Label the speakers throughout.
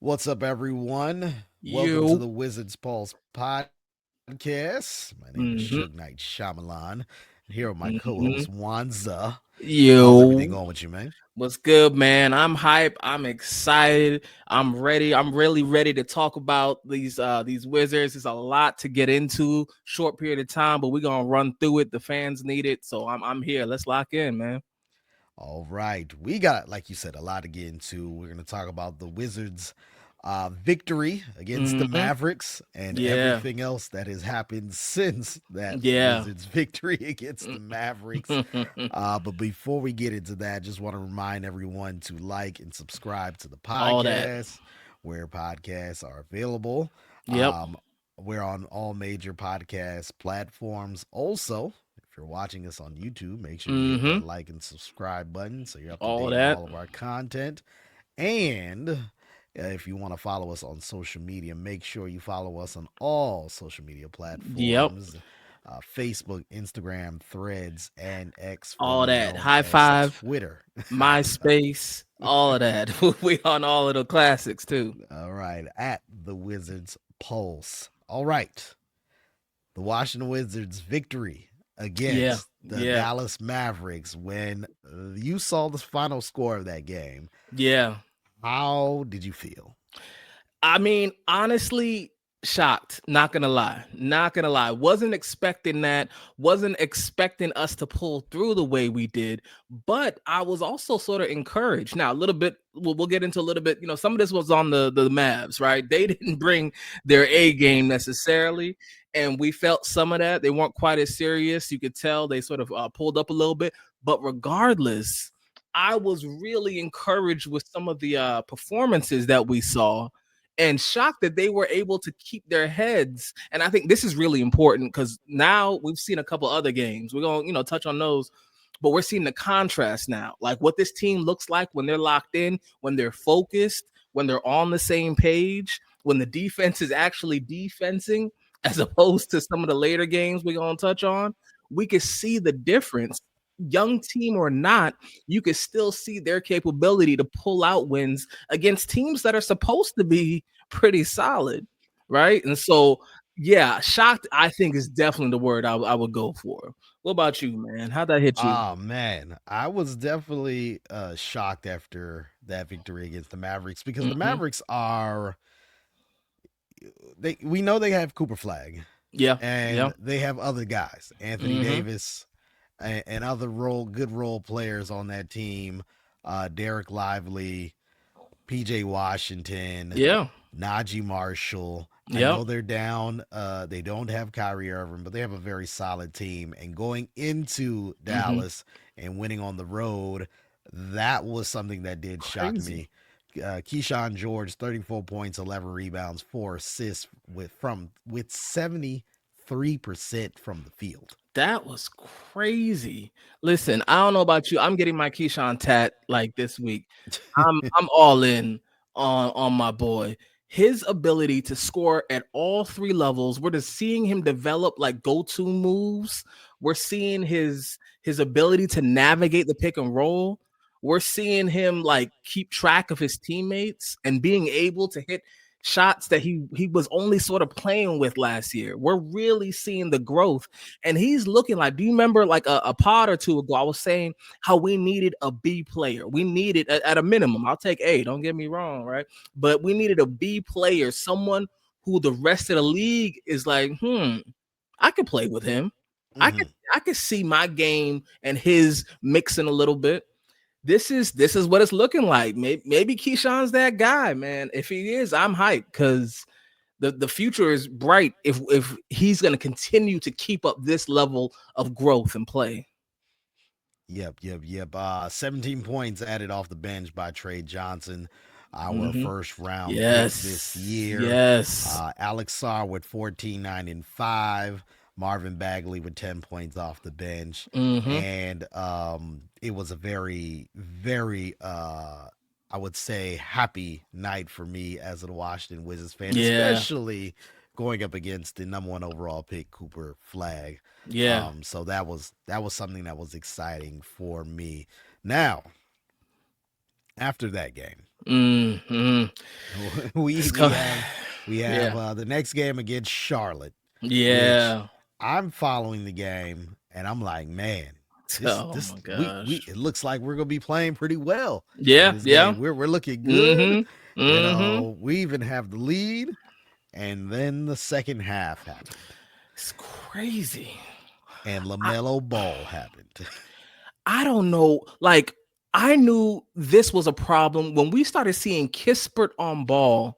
Speaker 1: What's up, everyone? Welcome to
Speaker 2: You.
Speaker 1: the Wizards Pulse podcast. My name is
Speaker 2: hmm
Speaker 1: Suge Knight Shyamalan. Here with my
Speaker 2: hmm
Speaker 1: co-host Wanza. How's everything
Speaker 2: You.
Speaker 1: going with you, man?
Speaker 2: What's good, man? I'm hype. I'm excited. I'm ready. I'm really ready to talk about these Wizards. There's a lot to get into, short period of time, but we're gonna run through it. The fans need it, so I'm here. Let's lock in, man.
Speaker 1: All right, we got, like you said, a lot to get into. We're going to talk about the Wizards' victory against the
Speaker 2: hmm
Speaker 1: Mavericks and
Speaker 2: Yeah.
Speaker 1: everything else that has happened since that
Speaker 2: Yeah.
Speaker 1: Wizards' victory against the Mavericks. But before we get into that, just want to remind everyone to like and subscribe to the
Speaker 2: All that.
Speaker 1: podcast where podcasts are available.
Speaker 2: Yep.
Speaker 1: Um, we're on all major podcast platforms. Also, if you're watching us on YouTube, make sure you hit that
Speaker 2: hmm
Speaker 1: like and subscribe button so you're up to
Speaker 2: All
Speaker 1: date on
Speaker 2: that.
Speaker 1: all of our content. And if you want to follow us on social media, make sure you follow us on all social media
Speaker 2: Yep.
Speaker 1: platforms. Facebook, Instagram, Threads, and X,
Speaker 2: All
Speaker 1: formerly
Speaker 2: that.
Speaker 1: known
Speaker 2: High
Speaker 1: as
Speaker 2: five.
Speaker 1: Twitter.
Speaker 2: MySpace, all of that. We on all of the classics too.
Speaker 1: All right, at the Wizards Pulse. All right, the Washington Wizards victory
Speaker 2: Yeah,
Speaker 1: against the
Speaker 2: yeah,
Speaker 1: Dallas Mavericks. When you saw the final score of that game,
Speaker 2: yeah.
Speaker 1: how did you feel?
Speaker 2: I mean, honestly, shocked. Not gonna lie. Not gonna lie. Wasn't expecting that. Wasn't expecting us to pull through the way we did. But I was also sort of encouraged. Now, a little bit. We'll get into a little bit. Some of this was on the Mavs, right? They didn't bring their A game necessarily, and we felt some of that. They weren't quite as serious. You could tell they sort of pulled up a little bit. But regardless, I was really encouraged with some of the performances that we saw and shocked that they were able to keep their heads. And I think this is really important because now we've seen a couple other games. We're going to, touch on those, but we're seeing the contrast now. Like what this team looks like when they're locked in, when they're focused, when they're on the same page, when the defense is actually defensing, as opposed to some of the later games we're going to touch on. We can see the difference. Young team or not, you can still see their capability to pull out wins against teams that are supposed to be pretty solid, right? And so, yeah, shocked, I think, is definitely the word I would go for. What about you, man? How'd that hit you?
Speaker 1: Oh man, I was definitely shocked after that victory against the Mavericks because the
Speaker 2: Mhm.
Speaker 1: Mavericks are they we know they have Cooper Flag
Speaker 2: Yeah, yeah.
Speaker 1: and they have other guys, Anthony
Speaker 2: Mhm.
Speaker 1: Davis and other good role players on that team, Derek Lively, PJ Washington,
Speaker 2: Yeah.
Speaker 1: Najee Marshall. I
Speaker 2: Yep.
Speaker 1: know they're down. They don't have Kyrie Irving, but they have a very solid team. And going into
Speaker 2: Mhm.
Speaker 1: Dallas and winning on the road, that was something that did shock
Speaker 2: Crazy.
Speaker 1: me. Keyshawn George, 34 points, 11 rebounds, 4 assists with 73% from the field.
Speaker 2: That was crazy. Listen, I don't know about you. I'm getting my Keyshawn tat like this week. I'm all in on my boy. His ability to score at all three levels. We're just seeing him develop like go-to moves. We're seeing his ability to navigate the pick and roll. We're seeing him like keep track of his teammates and being able to hit shots that he was only sort of playing with last year. We're really seeing the growth, and he's looking like. Do you remember like a pod or two ago? I was saying how we needed a B player. We needed at a minimum. I'll take A. Don't get me wrong, right? But we needed a B player, someone who the rest of the league is like, I could play with him. I could
Speaker 1: Hmm.
Speaker 2: I could see my game and his mixing a little bit. This is what it's looking like. Maybe Keyshawn's that guy, man. If he is, I'm hyped because the future is bright if he's going to continue to keep up this level of growth and play.
Speaker 1: Yep. 17 points added off the bench by Trey Johnson, our
Speaker 2: hmm
Speaker 1: first round pick this
Speaker 2: Yes,
Speaker 1: year.
Speaker 2: yes.
Speaker 1: Alex Sarr with 14, 9, and 5. Marvin Bagley with 10 points off the bench.
Speaker 2: hmm
Speaker 1: And it was a very, I would say, happy night for me as a Washington Wizards fan,
Speaker 2: Yeah,
Speaker 1: especially going up against the number one overall pick, Cooper Flag.
Speaker 2: yeah.
Speaker 1: So that was something that was exciting for me. Now, after that game,
Speaker 2: hmm
Speaker 1: we
Speaker 2: It's
Speaker 1: we
Speaker 2: co-
Speaker 1: have we have
Speaker 2: yeah.
Speaker 1: the next game against Charlotte, which
Speaker 2: Yeah.
Speaker 1: I'm following the game and I'm like, man,
Speaker 2: Oh
Speaker 1: this
Speaker 2: my
Speaker 1: we
Speaker 2: gosh.
Speaker 1: it looks like we're gonna be playing pretty well in
Speaker 2: Yeah,
Speaker 1: this
Speaker 2: yeah.
Speaker 1: game. We're looking good.
Speaker 2: Mm-hmm. Mm-hmm.
Speaker 1: We even have the lead, and then the second half happened,
Speaker 2: It's crazy.
Speaker 1: and
Speaker 2: I
Speaker 1: LaMelo Ball happened.
Speaker 2: I don't know. Like, I knew this was a problem when we started seeing Kispert on ball.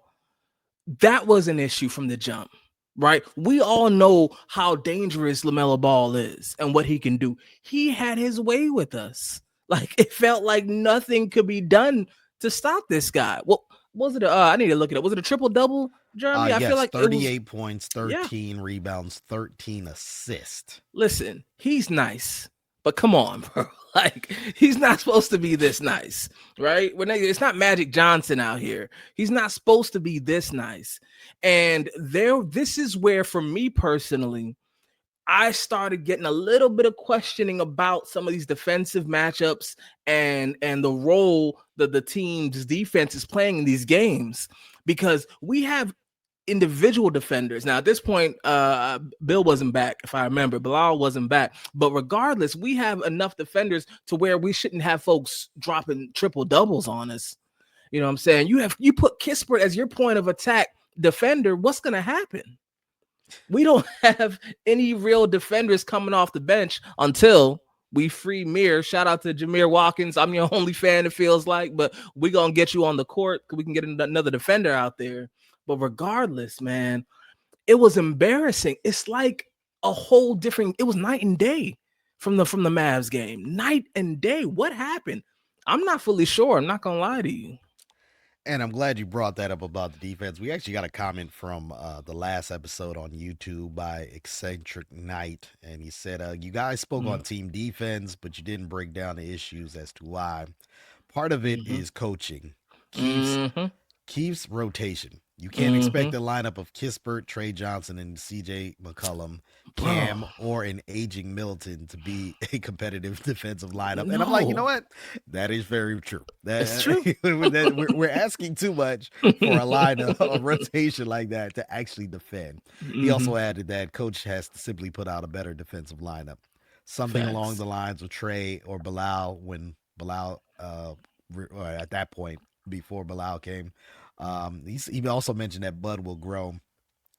Speaker 2: That was an issue from the jump, right? We all know how dangerous LaMelo Ball is and what he can do. He had his way with us. Like, it felt like nothing could be done to stop this guy. Well, was it I need to look it up. Was it a triple double, Jeremy? I feel
Speaker 1: Yes,
Speaker 2: like it was.
Speaker 1: 38 points,
Speaker 2: Yeah.
Speaker 1: 13 rebounds, 13 assists.
Speaker 2: Listen, he's nice, but come on, bro. Like, he's not supposed to be this nice, right? It's not Magic Johnson out here. He's not supposed to be this nice. And this is where, for me personally, I started getting a little bit of questioning about some of these defensive matchups and the role that the team's defense is playing in these games, because we have individual defenders. Now, at this point, Bill wasn't back, if I remember. Bilal wasn't back. But regardless, we have enough defenders to where we shouldn't have folks dropping triple doubles on us. You know what I'm saying? You put Kispert as your point of attack defender. What's gonna happen? We don't have any real defenders coming off the bench until we free Mir. Shout out to Jameer Watkins. I'm your only fan, it feels like, but we're gonna get you on the court because we can get another defender out there. But regardless, man, it was embarrassing. It's like a whole different, it was night and day from the Mavs game. Night and day. What happened? I'm not fully sure. I'm not gonna lie to you.
Speaker 1: And I'm glad you brought that up about the defense. We actually got a comment from the last episode on YouTube by Eccentric Knight, and he said, "You guys spoke on team defense, but you didn't break down the issues as to why. Part of it
Speaker 2: Mm-hmm.
Speaker 1: is coaching. Keeps
Speaker 2: Mm-hmm.
Speaker 1: Keeps rotation. You can't
Speaker 2: Mm-hmm.
Speaker 1: expect a lineup of Kispert, Trey Johnson, and CJ McCollum,
Speaker 2: Bro.
Speaker 1: Cam, or an aging Middleton to be a competitive defensive lineup." And I'm like, you know
Speaker 2: No.
Speaker 1: what? That is very true.
Speaker 2: It's true.
Speaker 1: We're asking too much for a lineup, a rotation like that to actually defend. He
Speaker 2: Mm-hmm.
Speaker 1: also added that coach has to simply put out a better defensive lineup. Something along
Speaker 2: Facts.
Speaker 1: the lines of Trey or Bilal when Bilal, or at that point, before Bilal came. He also mentioned that Bud will grow.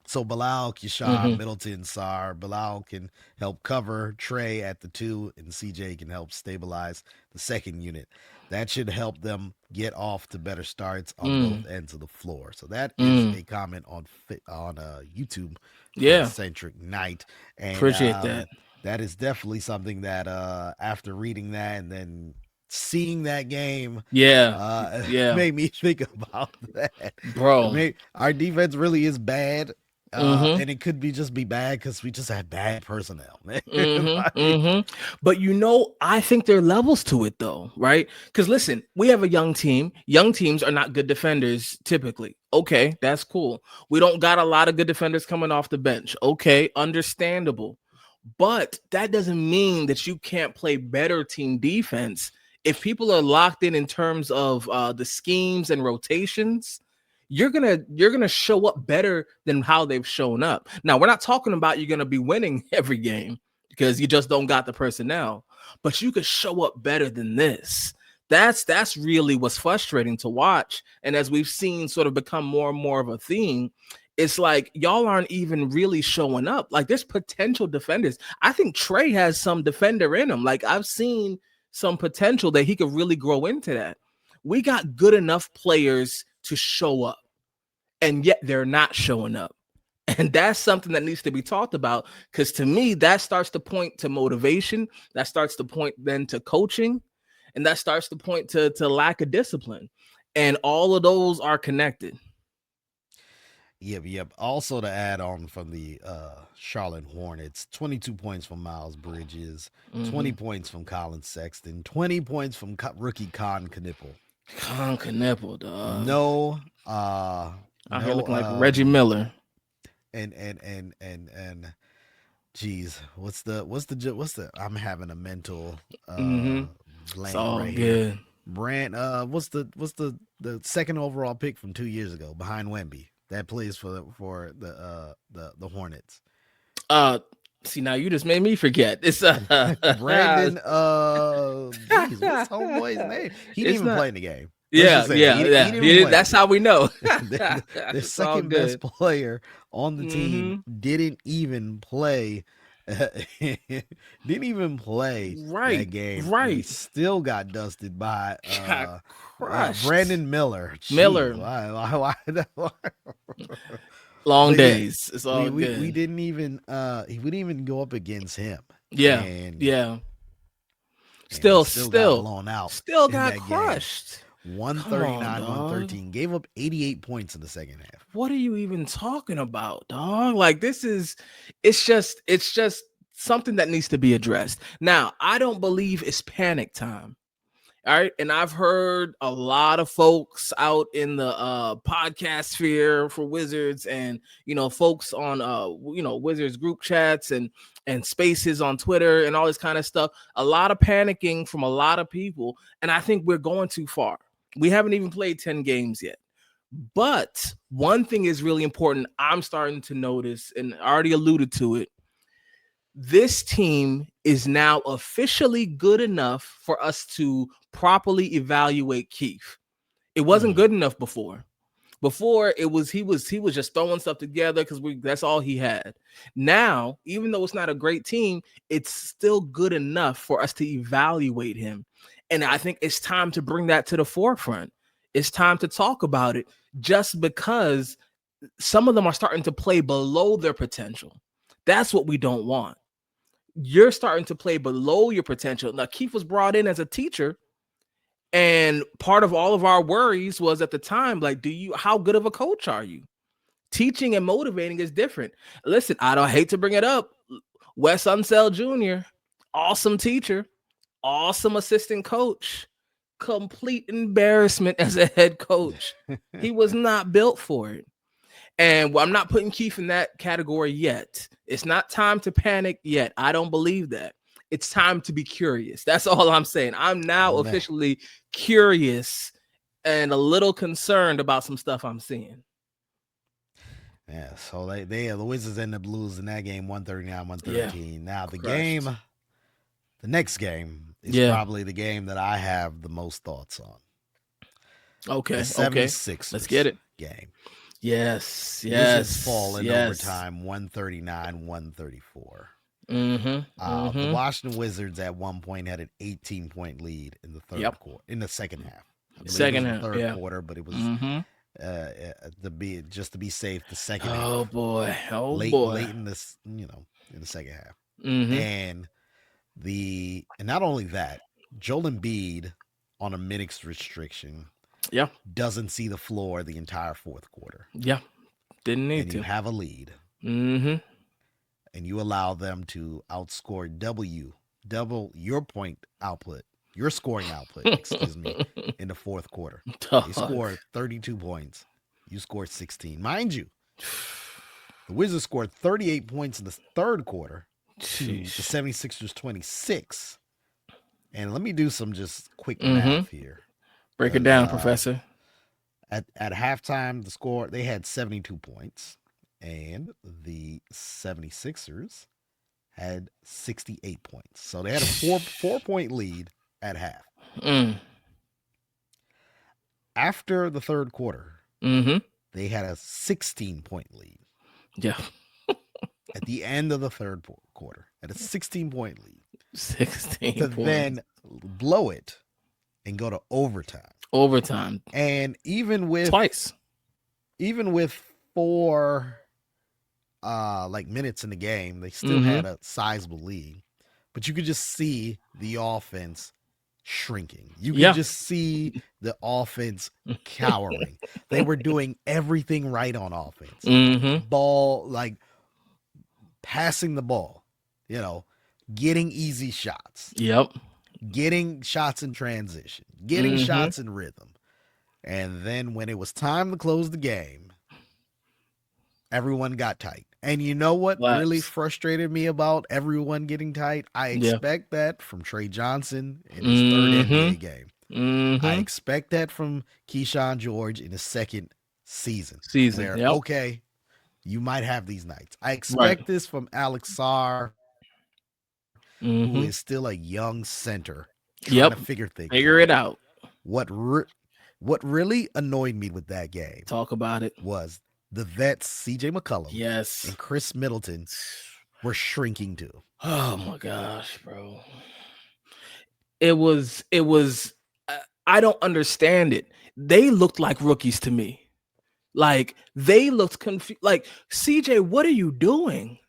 Speaker 1: So Bilal, Keyshawn,
Speaker 2: Mm-hmm.
Speaker 1: Middleton, Sar, Bilal can help cover Trey at the two, and CJ can help stabilize the second unit. That should help them get off to better starts on both
Speaker 2: Mm.
Speaker 1: ends of the floor. So that is
Speaker 2: Mm.
Speaker 1: a comment on YouTube from
Speaker 2: Yeah.
Speaker 1: Eccentric Knight, and
Speaker 2: Appreciate that.
Speaker 1: that is definitely something that after reading that and then seeing that game
Speaker 2: Yeah. Yeah.
Speaker 1: made me think about that.
Speaker 2: Bro.
Speaker 1: Maybe our defense really is bad,
Speaker 2: Mm-hmm.
Speaker 1: and it could just be bad because we just have bad personnel, man.
Speaker 2: Mm-hmm.
Speaker 1: Like,
Speaker 2: Mm-hmm. But I think there are levels to it though, right? Because listen, we have a young team. Young teams are not good defenders typically. Okay, that's cool. We don't got a lot of good defenders coming off the bench. Okay, understandable. But that doesn't mean that you can't play better team defense. If people are locked in terms of the schemes and rotations, you're gonna show up better than how they've shown up. Now, we're not talking about you're gonna be winning every game because you just don't got the personnel, but you could show up better than this. That's really what's frustrating to watch. And as we've seen sort of become more and more of a theme, it's like y'all aren't even really showing up. Like, there's potential defenders. I think Trey has some defender in him. Like, I've seen some potential that he could really grow into that. We got good enough players to show up, and yet they're not showing up. And that's something that needs to be talked about, because to me, that starts to point to motivation. That starts to point then to coaching, and that starts to point to lack of discipline. And all of those are connected.
Speaker 1: yep. Also, to add on from the Charlotte Hornets, 22 points from Miles Bridges, 20
Speaker 2: Mm-hmm.
Speaker 1: points from Colin Sexton, 20 points from rookie Con Knipple.
Speaker 2: Conker nipple, dog.
Speaker 1: No,
Speaker 2: Out here
Speaker 1: no,
Speaker 2: looking like Reggie Miller.
Speaker 1: and geez, what's the I'm having a mental
Speaker 2: Mm-hmm. It's
Speaker 1: blank
Speaker 2: all
Speaker 1: right here.
Speaker 2: good.
Speaker 1: What's the second overall pick from 2 years ago behind Wemby that plays for the Hornets?
Speaker 2: Uh, See, now you just made me forget. It's
Speaker 1: Brandon, geez, what's homeboy's name? He didn't
Speaker 2: it's
Speaker 1: even
Speaker 2: not.
Speaker 1: play in the game. Let's
Speaker 2: Yeah,
Speaker 1: just say that
Speaker 2: yeah,
Speaker 1: he
Speaker 2: yeah.
Speaker 1: didn't even play in
Speaker 2: That's
Speaker 1: the
Speaker 2: how
Speaker 1: game.
Speaker 2: we know.
Speaker 1: The
Speaker 2: It's all
Speaker 1: second best
Speaker 2: good.
Speaker 1: player on the team
Speaker 2: Hmm.
Speaker 1: didn't even play. Didn't even play that
Speaker 2: Right,
Speaker 1: game, and we
Speaker 2: right.
Speaker 1: still got dusted by
Speaker 2: Got crushed.
Speaker 1: Brandon Miller. Jeez,
Speaker 2: Miller,
Speaker 1: why?
Speaker 2: long
Speaker 1: But yeah,
Speaker 2: days. It's all
Speaker 1: we
Speaker 2: good.
Speaker 1: didn't even we didn't even go up against him,
Speaker 2: Yeah,
Speaker 1: and
Speaker 2: yeah.
Speaker 1: we
Speaker 2: Still,
Speaker 1: still got
Speaker 2: still,
Speaker 1: blown out
Speaker 2: still
Speaker 1: in
Speaker 2: got
Speaker 1: that game.
Speaker 2: crushed. Come on,
Speaker 1: 139,
Speaker 2: dog.
Speaker 1: 113. Gave up 88 points in the second half.
Speaker 2: What are you even talking about, dog? Like this is it's just something that needs to be addressed. Now, I don't believe it's panic time. All right. And I've heard a lot of folks out in the podcast sphere for Wizards and folks on Wizards group chats and spaces on Twitter and all this kind of stuff. A lot of panicking from a lot of people. And I think we're going too far. We haven't even played 10 games yet. But one thing is really important. I'm starting to notice, and I already alluded to it. This team is now officially good enough for us to properly evaluate Keefe. It wasn't
Speaker 1: Mm-hmm.
Speaker 2: good enough before. Before it was he was just throwing stuff together because that's all he had. Now, even though it's not a great team, it's still good enough for us to evaluate him. And I think it's time to bring that to the forefront. It's time to talk about it just because some of them are starting to play below their potential. That's what we don't want. You're starting to play below your potential. Now, Keith was brought in as a teacher, and part of all of our worries was at the time, like, how good of a coach are you? Teaching and motivating is different. Listen, I don't hate to bring it up. Wes Unseld Jr., awesome teacher, awesome assistant coach, complete embarrassment as a head coach. He was not built for it. And I'm not putting Keith in that category yet. It's not time to panic yet. I don't believe that. It's time to be curious. That's all I'm saying. I'm now
Speaker 1: Man.
Speaker 2: officially curious and a little concerned about some stuff I'm seeing.
Speaker 1: Yeah, so the Wizards end up losing that game 139,
Speaker 2: Yeah.
Speaker 1: 113. Now
Speaker 2: Crushed.
Speaker 1: the next game is
Speaker 2: Yeah.
Speaker 1: probably the game that I have the most thoughts on. The
Speaker 2: Okay. Okay.
Speaker 1: 76ers
Speaker 2: Let's get it.
Speaker 1: game.
Speaker 2: Yes.
Speaker 1: Wizards fall
Speaker 2: Yes.
Speaker 1: in
Speaker 2: Yes.
Speaker 1: overtime 139, 134.
Speaker 2: Mm-hmm.
Speaker 1: The
Speaker 2: Mm-hmm.
Speaker 1: Washington Wizards at one point had an 18-point lead in the
Speaker 2: Yep.
Speaker 1: in the second half. I believe
Speaker 2: Second
Speaker 1: it was
Speaker 2: half.
Speaker 1: the third
Speaker 2: Yeah.
Speaker 1: quarter, but it was
Speaker 2: Mm-hmm.
Speaker 1: to be safe, the second
Speaker 2: Oh
Speaker 1: half.
Speaker 2: boy. Oh
Speaker 1: Late
Speaker 2: boy.
Speaker 1: in this, in the second half.
Speaker 2: Mm-hmm.
Speaker 1: And not only that, Joel Embiid on a minutes restriction
Speaker 2: Yeah.
Speaker 1: doesn't see the floor the entire fourth quarter.
Speaker 2: Yeah. Didn't need
Speaker 1: And you
Speaker 2: to.
Speaker 1: have a lead
Speaker 2: Mm-hmm.
Speaker 1: and you allow them to outscore double your point output, your scoring output, excuse me, in the fourth quarter. They
Speaker 2: Dog.
Speaker 1: scored 32 points. You scored 16. Mind you, the Wizards scored 38 points in the third quarter to the
Speaker 2: Sheesh.
Speaker 1: 76ers 26. And let me do some just quick
Speaker 2: Mm-hmm.
Speaker 1: math here.
Speaker 2: Break it
Speaker 1: 'Cause,
Speaker 2: down, Professor.
Speaker 1: at halftime, the score, they had 72 points. And the 76ers had 68 points. So they had a 4-point lead at half.
Speaker 2: Mm.
Speaker 1: After the third quarter,
Speaker 2: Mm-hmm.
Speaker 1: they had a 16-point lead.
Speaker 2: Yeah.
Speaker 1: At the end of the third quarter, at a 16-point lead,
Speaker 2: 16
Speaker 1: to
Speaker 2: points.
Speaker 1: then blow it and go to overtime.
Speaker 2: Overtime.
Speaker 1: And even with
Speaker 2: Twice.
Speaker 1: 4 minutes in the game, they still had a sizable lead. But you could just see the offense shrinking. You could just see the offense cowering. They were doing everything right on offense.
Speaker 2: Mm-hmm.
Speaker 1: Ball, passing the ball, getting easy shots,
Speaker 2: Yep.
Speaker 1: getting shots in transition, getting shots in rhythm. And then when it was time to close the game, everyone got tight. And you know what really frustrated me about everyone getting tight? I expect that from Trey Johnson in his third NBA game. I
Speaker 2: Mm-hmm.
Speaker 1: expect that from Keyshawn George in his second season,
Speaker 2: Season.
Speaker 1: where,
Speaker 2: Yep.
Speaker 1: okay, you might have these nights. I
Speaker 2: Right.
Speaker 1: expect this from Alex Sarr, who is still a young center trying to figure things
Speaker 2: Yep.
Speaker 1: out.
Speaker 2: Figure it out.
Speaker 1: What what really annoyed me with that game
Speaker 2: Talk about it.
Speaker 1: was the vets CJ McCollum and
Speaker 2: Yes.
Speaker 1: Chris Middleton were shrinking too.
Speaker 2: Oh my gosh, bro. It was I don't understand it. They looked like rookies to me. Like they looked confused. Like, CJ, what are you doing?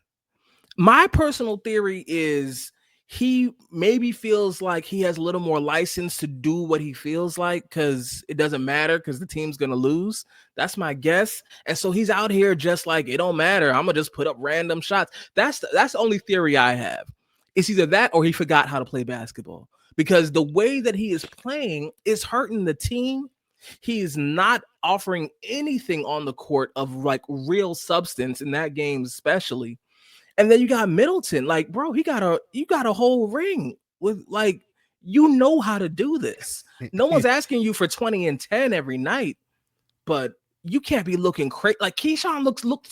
Speaker 2: My personal theory is he maybe feels like he has a little more license to do what he feels like because it doesn't matter because the team's gonna lose. That's my guess. And so he's out here just like, it don't matter. I'm gonna just put up random shots. That's the only theory I have. It's either that or he forgot how to play basketball because the way that he is playing is hurting the team. He is not offering anything on the court of like real substance in that game, especially. And then you got Middleton, like, bro, you got a whole ring with like, you know how to do this. No one's asking you for 20 and 10 every night, but you can't be looking crazy. Like Keyshawn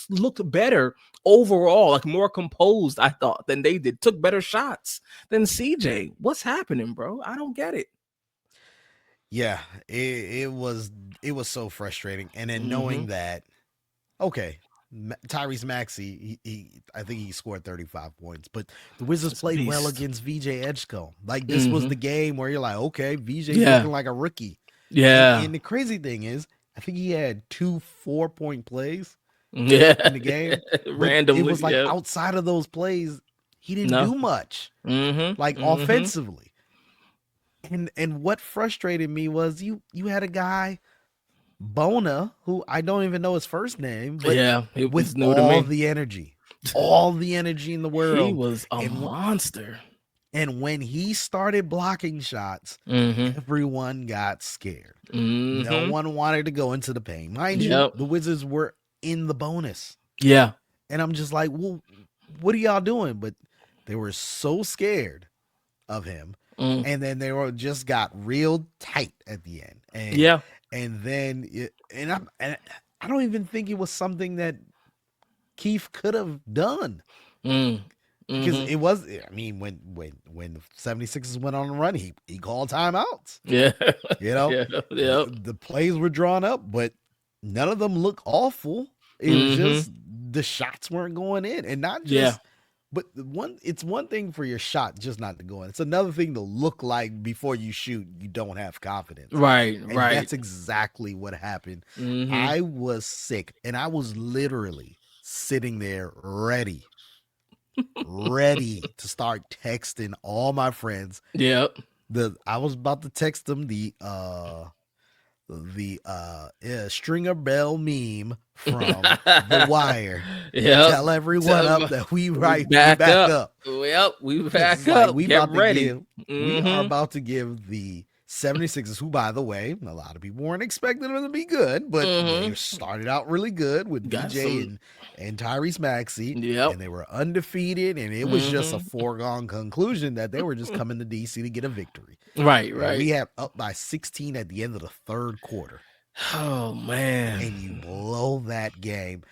Speaker 2: looked better overall, like more composed, I thought, than they did. Took better shots than CJ. What's happening, bro? I don't get it.
Speaker 1: Yeah, it was so frustrating. And then
Speaker 2: Mm-hmm.
Speaker 1: knowing that, okay, Tyrese Maxey, I think he scored 35 points, but the Wizards
Speaker 2: It's a
Speaker 1: played well
Speaker 2: beast.
Speaker 1: against VJ Edgecombe. Like this was
Speaker 2: Mm-hmm.
Speaker 1: the game where you're like, okay, VJ's
Speaker 2: Yeah.
Speaker 1: looking like a rookie. And
Speaker 2: Yeah.
Speaker 1: and the crazy thing is, I think he had 2 4-point plays
Speaker 2: Yeah.
Speaker 1: in the game, but it
Speaker 2: Randomly.
Speaker 1: was like
Speaker 2: Yeah.
Speaker 1: outside of those plays, he didn't do
Speaker 2: Nothing.
Speaker 1: much, like
Speaker 2: Mm-hmm. Mm-hmm.
Speaker 1: offensively. And what frustrated me was you had a guy Bona, who I don't even know his first name, but
Speaker 2: Yeah.
Speaker 1: with
Speaker 2: It's new to me.
Speaker 1: all the energy in the
Speaker 2: He
Speaker 1: world,
Speaker 2: was a
Speaker 1: and
Speaker 2: monster.
Speaker 1: and when he started blocking shots,
Speaker 2: Mm-hmm.
Speaker 1: everyone got scared. No
Speaker 2: Mm-hmm.
Speaker 1: one wanted to go into the paint. Mind you,
Speaker 2: Yep.
Speaker 1: the Wizards were in the bonus,
Speaker 2: Yeah.
Speaker 1: and I'm just like, well, what are y'all doing? But they were so scared of him,
Speaker 2: Mm.
Speaker 1: and then they were just got real tight at the end,
Speaker 2: Yeah.
Speaker 1: and then and I don't even think it was something that Keefe could have done
Speaker 2: Mm.
Speaker 1: because
Speaker 2: Mm-hmm.
Speaker 1: it was. I mean, when the 76ers went on a run, he called timeouts.
Speaker 2: Yeah.
Speaker 1: You know,
Speaker 2: Yeah. Yep.
Speaker 1: the plays were drawn up, but none of them look awful. It was
Speaker 2: Mm-hmm.
Speaker 1: just the shots weren't going in, and not
Speaker 2: Yeah.
Speaker 1: just. But it's one thing for your shot just not to go in. It's another thing to look like before you shoot you don't have confidence.
Speaker 2: Right.
Speaker 1: And
Speaker 2: Right.
Speaker 1: that's exactly what happened.
Speaker 2: Mm-hmm.
Speaker 1: I was sick and I was literally sitting there ready to start texting all my friends.
Speaker 2: Yep.
Speaker 1: I was about to text them Stringer Bell meme from The Wire.
Speaker 2: Yep.
Speaker 1: Tell everyone
Speaker 2: Tell
Speaker 1: up
Speaker 2: 'em,
Speaker 1: that we
Speaker 2: we
Speaker 1: we
Speaker 2: back
Speaker 1: back
Speaker 2: up.
Speaker 1: up.
Speaker 2: Yep. We
Speaker 1: It's
Speaker 2: back
Speaker 1: like
Speaker 2: up. Get ready.
Speaker 1: we are
Speaker 2: Mm-hmm.
Speaker 1: about to give the 76ers, who by the way, a lot of people weren't expecting them to be good, but they
Speaker 2: Mm-hmm.
Speaker 1: started out really good with
Speaker 2: Got
Speaker 1: VJ
Speaker 2: some.
Speaker 1: and Tyrese Maxey,
Speaker 2: Yep.
Speaker 1: and they were undefeated, and it was just a
Speaker 2: Mm-hmm.
Speaker 1: foregone conclusion that they were just coming to DC to get a victory.
Speaker 2: Right.
Speaker 1: And
Speaker 2: Right.
Speaker 1: we have up by 16 at the end of the third quarter,
Speaker 2: Oh man.
Speaker 1: and you blow that game.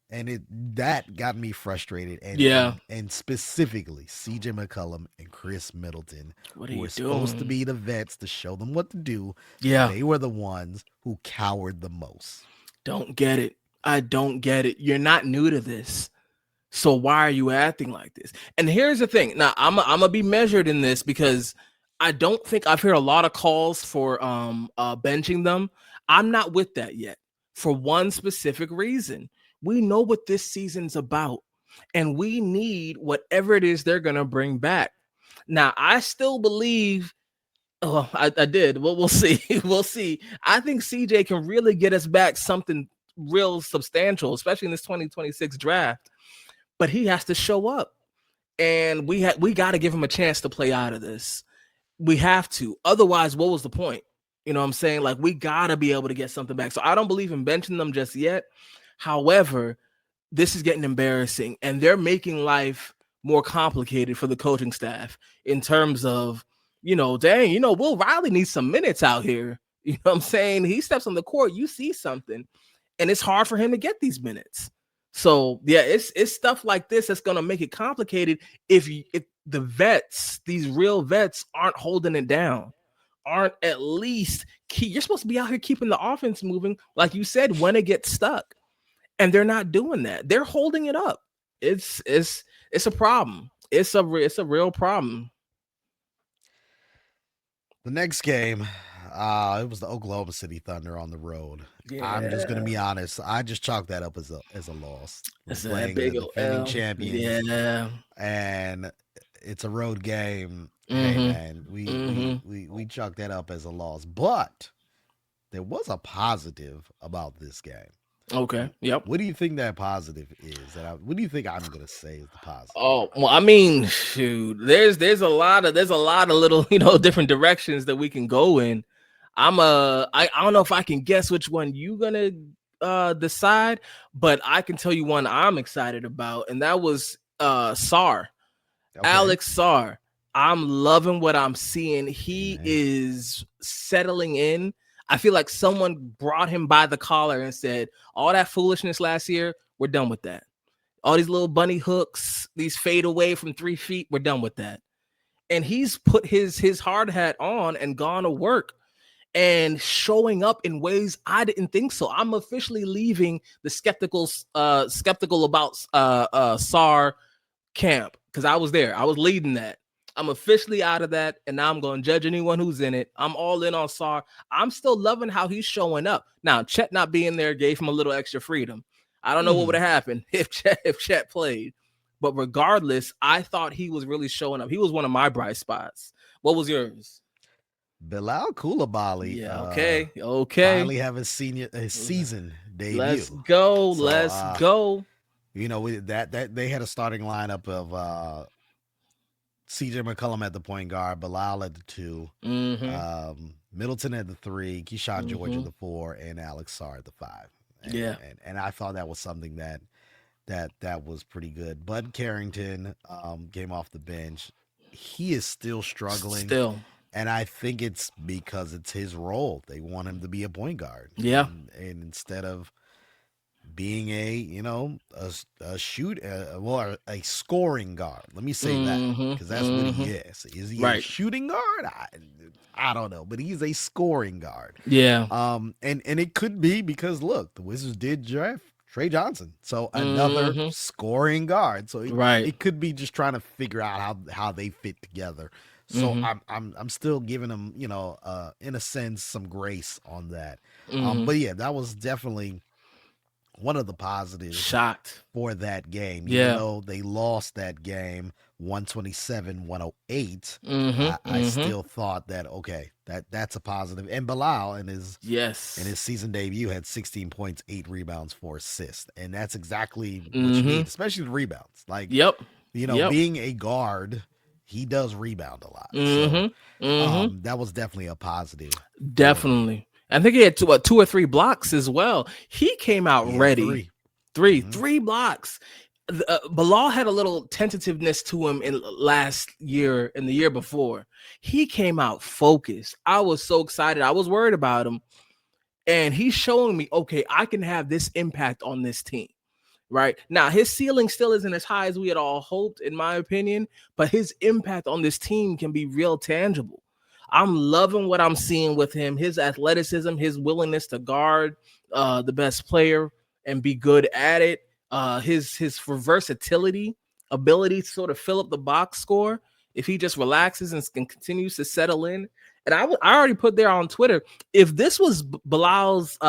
Speaker 1: And that got me frustrated, and
Speaker 2: Yeah.
Speaker 1: and specifically CJ McCollum and Chris Middleton,
Speaker 2: What are
Speaker 1: who
Speaker 2: you
Speaker 1: were supposed to
Speaker 2: doing?
Speaker 1: be the vets to show them what to do,
Speaker 2: Yeah.
Speaker 1: they were the ones who cowered the most.
Speaker 2: Don't get it. I don't get it. You're not new to this. So why are you acting like this? And here's the thing. Now I'm gonna be measured in this because I don't think I've heard a lot of calls for benching them. I'm not with that yet for one specific reason. We know what this season's about, and we need whatever it is they're gonna bring back. Now I still believe. Oh, I did. Well, we'll see. We'll see. I think CJ can really get us back something real substantial, especially in this 2026 draft. But he has to show up, and we got to give him a chance to play out of this. We have to. Otherwise, what was the point? You know what I'm saying? Like, we got to be able to get something back. So I don't believe in benching them just yet. However, this is getting embarrassing, and they're making life more complicated for the coaching staff in terms of dang, Will Riley needs some minutes out here. You know what I'm saying? He steps on the court, you see something, and it's hard for him to get these minutes. So yeah, it's stuff like this that's gonna make it complicated if the vets, these real vets, aren't holding it down, aren't at least you're supposed to be out here keeping the offense moving, like you said, when it gets stuck, and they're not doing that. They're holding it up. It's a problem. It's a real problem.
Speaker 1: The next game, it was the Oklahoma City Thunder on the road.
Speaker 2: Yeah,
Speaker 1: I'm just gonna be honest. I just chalk that up as a loss. We're
Speaker 2: it's a
Speaker 1: playing
Speaker 2: big
Speaker 1: the defending
Speaker 2: L.
Speaker 1: champions,
Speaker 2: Yeah.
Speaker 1: and it's a road game. Hey
Speaker 2: Mm-hmm.
Speaker 1: man, we
Speaker 2: Mm-hmm.
Speaker 1: we chalk that up as a loss. But there was a positive about this game.
Speaker 2: Okay. Yep.
Speaker 1: What do you think that positive is? What do you think I'm gonna say is the positive?
Speaker 2: Oh well, I mean, shoot. There's a lot of little different directions that we can go in. I don't know if I can guess which one you gonna decide, but I can tell you one I'm excited about, and that was Sar.
Speaker 1: Okay.
Speaker 2: Alex Sar. I'm loving what I'm seeing. He is settling in. I feel like someone brought him by the collar and said, all that foolishness last year, we're done with that. All these little bunny hooks, these fade away from 3 feet, we're done with that. And he's put his hard hat on and gone to work and showing up in ways I didn't think so. I'm officially leaving the skeptical about Sar camp, because I was there. I was leading that. I'm officially out of that, and now I'm going to judge anyone who's in it. I'm all in on Sar. I'm still loving how he's showing up. Now, Chet not being there gave him a little extra freedom. I don't know what would have happened if Chet played. But regardless, I thought he was really showing up. He was one of my bright spots. What was yours?
Speaker 1: Bilal Coulibaly.
Speaker 2: Yeah, okay.
Speaker 1: Finally have his season debut.
Speaker 2: Let's go.
Speaker 1: So,
Speaker 2: let's go.
Speaker 1: That they had a starting lineup of CJ McCollum at the point guard, Bilal at the 2, Middleton at the 3, Keyshawn George at the 4, and Alex Sar at the 5. And I thought that was something that was pretty good. Bud Carrington came off the bench. He is still struggling. And I think it's because it's his role. They want him to be a point guard.
Speaker 2: Yeah.
Speaker 1: And instead of being a scoring guard. Let me say that, because that's what he is. Is he a shooting guard? I don't know, but he's a scoring guard.
Speaker 2: Yeah.
Speaker 1: And it could be because look, the Wizards did draft Trey Johnson, so another scoring guard. So it could be just trying to figure out how they fit together. So I'm still giving them, in a sense, some grace on that. But yeah, that was definitely one of the positives for that game. Even though they lost that game 127-108, I still thought that that's a positive. And Bilal in his season debut had 16 points, 8 rebounds, 4 assists, and that's exactly what you need, especially the rebounds. Like being a guard, he does rebound a lot. So that was definitely a positive.
Speaker 2: Definitely. I think he had 2 or 3 blocks as well. He came out ready. 3 blocks. Bilal had a little tentativeness to him in last year and the year before. He came out focused. I was so excited. I was worried about him. And he's showing me, okay, I can have this impact on this team. Right now, his ceiling still isn't as high as we had all hoped, in my opinion, but his impact on this team can be real tangible. I'm loving what I'm seeing with him, his athleticism, his willingness to guard the best player and be good at it, his versatility, ability to sort of fill up the box score if he just relaxes and continues to settle in. And I already put there on Twitter, if this was Bilal's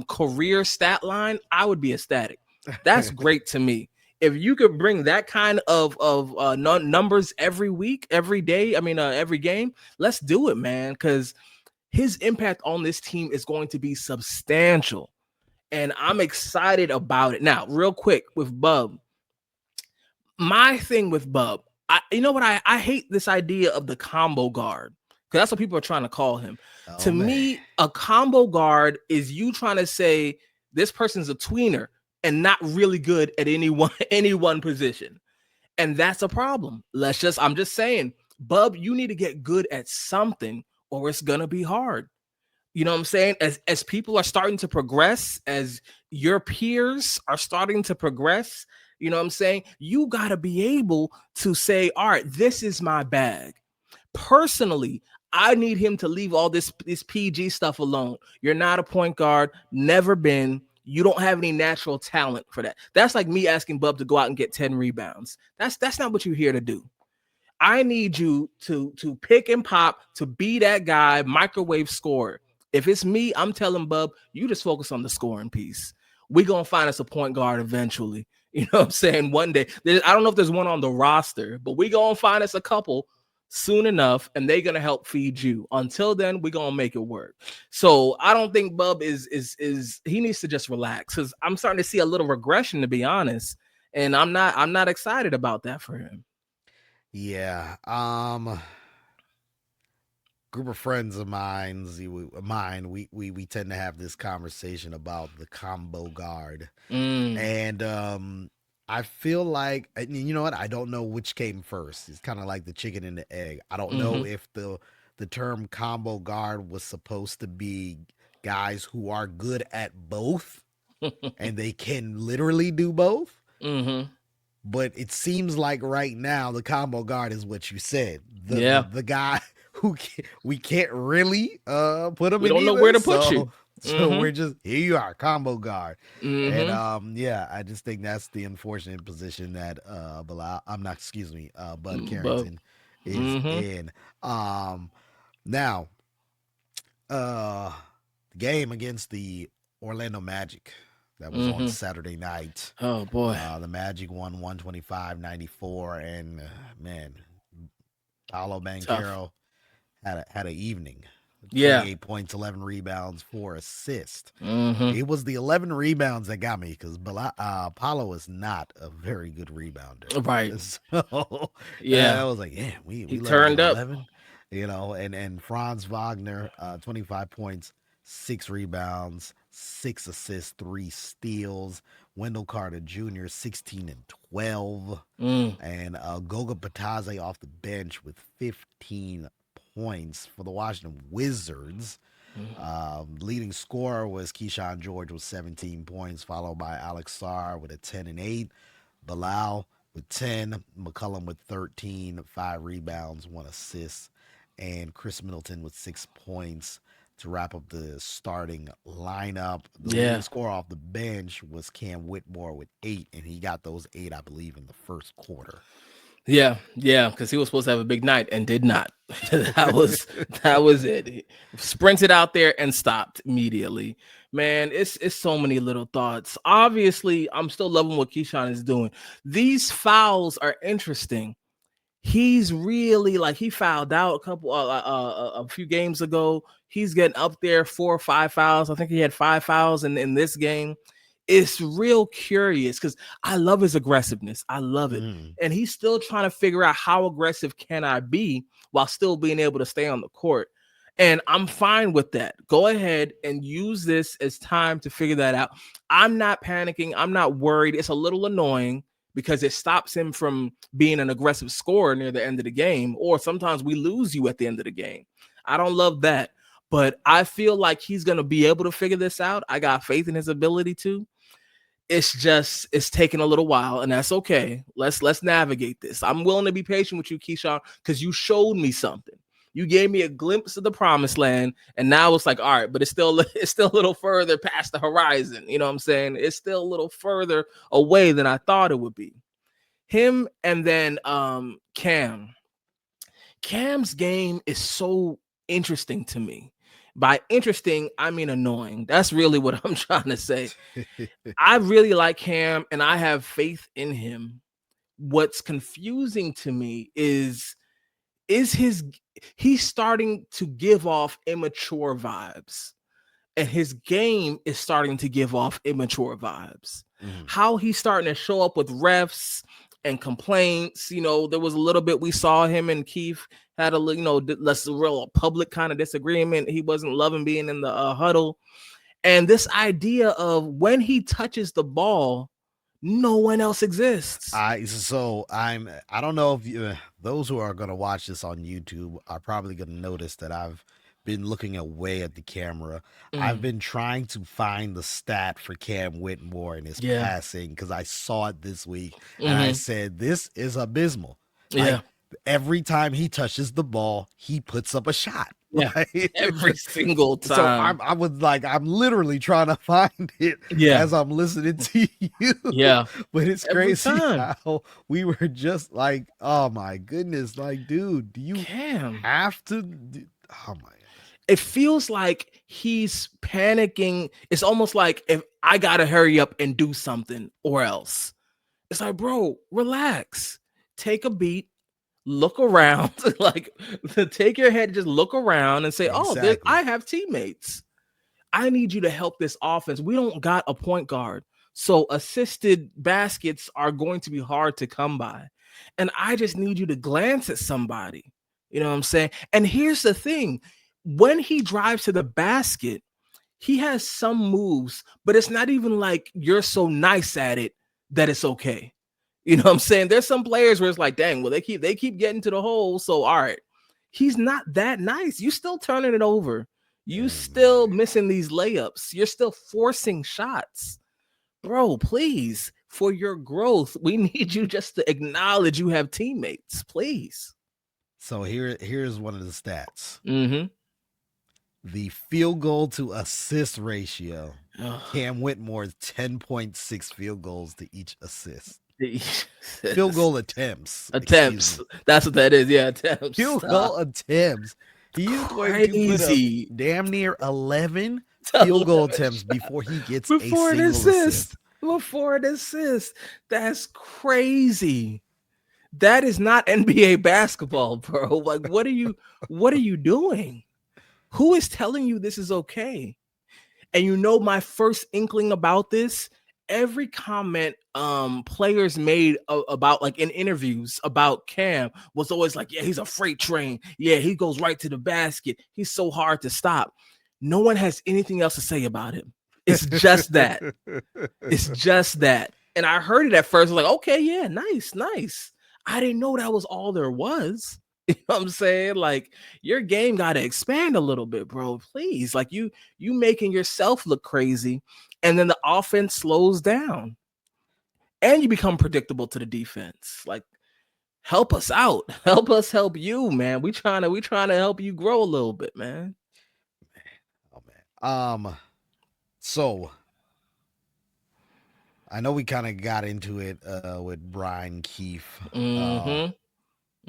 Speaker 2: career stat line, I would be ecstatic. That's great to me. If you could bring that kind of numbers every week, every day, every game, let's do it, man, because his impact on this team is going to be substantial. And I'm excited about it. Now, real quick with Bub, my thing with Bub, I hate this idea of the combo guard, because that's what people are trying to call him. Me, a combo guard is you trying to say this person's a tweener and not really good at any one position. And that's a problem. I'm just saying, Bub, you need to get good at something or it's gonna be hard. You know what I'm saying? As people are starting to progress, as your peers are starting to progress, you know what I'm saying? You got to be able to say, all right, this is my bag. Personally, I need him to leave all this PG stuff alone. You're not a point guard, never been. You don't have any natural talent for that. That's like me asking Bub to go out and get 10 rebounds. That's not what you're here to do. I need you to pick and pop, to be that guy, microwave scorer. If it's me, I'm telling Bub, you just focus on the scoring piece. We're gonna find us a point guard eventually. You know what I'm saying? One day. I don't know if there's one on the roster, but we're gonna find us a couple soon enough, and they're gonna help feed you. Until then, we're gonna make it work. So I don't think Bub is he needs to just relax, because I'm starting to see a little regression, to be honest. And I'm not excited about that for him.
Speaker 1: Yeah. Group of friends of we tend to have this conversation about the combo guard.
Speaker 2: Mm.
Speaker 1: And I feel like, you know what? I don't know which came first. It's kind of like the chicken and the egg. I don't know
Speaker 2: Mm-hmm.
Speaker 1: if the term combo guard was supposed to be guys who are good at both and they can literally do both.
Speaker 2: Mm-hmm.
Speaker 1: But it seems like right now the combo guard is what you said. The the,
Speaker 2: Yeah.
Speaker 1: the guy we can't really put him
Speaker 2: We
Speaker 1: in
Speaker 2: don't know where
Speaker 1: either.
Speaker 2: to put
Speaker 1: So
Speaker 2: you. Mm-hmm.
Speaker 1: we're just, here you are, combo guard. And
Speaker 2: Mm-hmm.
Speaker 1: yeah, I just think that's the unfortunate position that Bilal, I'm not, excuse me, Bud
Speaker 2: But
Speaker 1: Carrington is
Speaker 2: mm-hmm.
Speaker 1: in. Now uh the game against the Orlando Magic that was on
Speaker 2: Mm-hmm.
Speaker 1: Saturday night.
Speaker 2: Oh boy.
Speaker 1: The Magic won 125-94, and man, Paolo
Speaker 2: Tough.
Speaker 1: Banchero had an evening.
Speaker 2: Yeah.
Speaker 1: 28 points, 11 rebounds, 4 assists.
Speaker 2: Mm-hmm.
Speaker 1: It was the 11 rebounds that got me because Paulo is not a very good rebounder.
Speaker 2: Right.
Speaker 1: So
Speaker 2: Yeah.
Speaker 1: I was like, yeah, we
Speaker 2: He
Speaker 1: let him get
Speaker 2: turned up.
Speaker 1: 11, and Franz Wagner, 25 points, 6 rebounds, 6 assists, 3 steals. Wendell Carter Jr., 16 and 12.
Speaker 2: Mm.
Speaker 1: And Goga Batadze off the bench with 15 points for the Washington Wizards.
Speaker 2: Mm-hmm.
Speaker 1: Leading scorer was Keyshawn George with 17 points, followed by Alex Sarr with a 10 and 8. Bilal with 10, McCullum with 13, 5 rebounds, 1 assist, and Chris Middleton with 6 points to wrap up the starting lineup. The leading
Speaker 2: Yeah.
Speaker 1: scorer off the bench was Cam Whitmore with 8, and he got those 8, I believe, in the first quarter.
Speaker 2: Yeah, yeah, because he was supposed to have a big night and did not. that was it. He sprinted out there and stopped immediately. Man, it's so many little thoughts. Obviously, I'm still loving what Keyshawn is doing. These fouls are interesting. He's really, like, he fouled out a few games ago. He's getting up there 4 or 5 fouls. I think he had 5 fouls in this game. It's real curious because I love his aggressiveness. I love it.
Speaker 1: Mm.
Speaker 2: And he's still trying to figure out how aggressive can I be while still being able to stay on the court. And I'm fine with that. Go ahead and use this as time to figure that out. I'm not panicking. I'm not worried. It's a little annoying because it stops him from being an aggressive scorer near the end of the game, or sometimes we lose you at the end of the game. I don't love that, but I feel like he's going to be able to figure this out. I got faith in his ability to. It's taking a little while, and that's okay. Let's navigate this. I'm willing to be patient with you, Keyshawn, because you showed me something. You gave me a glimpse of the promised land, and now it's like, all right, but it's still a little further past the horizon. You know what I'm saying? It's still a little further away than I thought it would be. Him and then Cam. Cam's game is so interesting to me. By interesting, I mean annoying. That's really what I'm trying to say. I really like Cam and I have faith in him. What's confusing to me is he's starting to give off immature vibes, and his game is starting to give off immature vibes.
Speaker 1: Mm.
Speaker 2: How he's starting to show up with refs and complaints. There was a little bit we saw him and Keefe had less real public kind of disagreement. He wasn't loving being in the huddle. And this idea of when he touches the ball, No one else exists.
Speaker 1: I don't know if those who are going to watch this on YouTube are probably going to notice that I've been looking away at the camera. I've
Speaker 2: Mm,
Speaker 1: been trying to find the stat for Cam Whitmore and his
Speaker 2: yeah.
Speaker 1: passing because I saw it this week and I
Speaker 2: Hmm.
Speaker 1: said this is abysmal. Like
Speaker 2: Yeah.
Speaker 1: every time he touches the ball, he puts up a shot.
Speaker 2: Yeah.
Speaker 1: Like,
Speaker 2: Every single
Speaker 1: so
Speaker 2: time.
Speaker 1: I'm literally trying to find it
Speaker 2: Yeah.
Speaker 1: as I'm listening to you.
Speaker 2: Yeah.
Speaker 1: But it's
Speaker 2: Every
Speaker 1: crazy
Speaker 2: time.
Speaker 1: how we were just like, oh my goodness, like, dude, do you
Speaker 2: Cam.
Speaker 1: have to? Oh my goodness.
Speaker 2: It feels like he's panicking. It's almost like if I gotta hurry up and do something or else. It's like, bro, relax. Take a beat, look around, like take your head, just look around and say, oh, I
Speaker 1: Exactly.
Speaker 2: have teammates. I need you to help this offense. We don't got a point guard. So assisted baskets are going to be hard to come by. And I just need you to glance at somebody. You know what I'm saying? And here's the thing, when he drives to the basket, he has some moves, but it's not even like you're so nice at it that it's okay. You know what I'm saying? There's some players where it's like, dang, well, they keep getting to the hole. So all right. He's not that nice. You still turning it over. You still
Speaker 1: Exactly.
Speaker 2: missing these layups. You're still forcing shots. Bro, please, for your growth, we need you just to acknowledge you have teammates. Please.
Speaker 1: So here's one of the stats.
Speaker 2: Mm-hmm.
Speaker 1: The field goal to assist ratio.
Speaker 2: Ugh.
Speaker 1: Cam Whitmore's 10.6 field goals to each assist. Field
Speaker 2: Attempts.
Speaker 1: goal attempts. Excuse me.
Speaker 2: That's what that is. Yeah, attempts.
Speaker 1: Field
Speaker 2: Stop.
Speaker 1: goal attempts. He's going to put up
Speaker 2: Crazy.
Speaker 1: damn near 11 field goal
Speaker 2: 11
Speaker 1: attempts
Speaker 2: shots
Speaker 1: before he gets a
Speaker 2: before an
Speaker 1: single
Speaker 2: assist.
Speaker 1: assist.
Speaker 2: Before an assist. That's crazy. That is not NBA basketball, bro. Like, what are you doing? Who is telling you this is okay? And you know, my first inkling about this, every comment players made about, like, in interviews about Cam was always like, yeah, he's a freight train. Yeah, he goes right to the basket. He's so hard to stop. No one has anything else to say about him. It's just that. It's just that. And I heard it at first, like, okay, yeah, nice, nice. I didn't know that was all there was. You know what I'm saying? Like, your game got to expand a little bit, bro. Please. Like, you making yourself look crazy, and then the offense slows down. And you become predictable to the defense. Like, help us out. Help us help you, man. We trying to help you grow a little bit, man.
Speaker 1: Oh man. So I know we kind of got into it with Brian Keefe.
Speaker 2: Mm-hmm.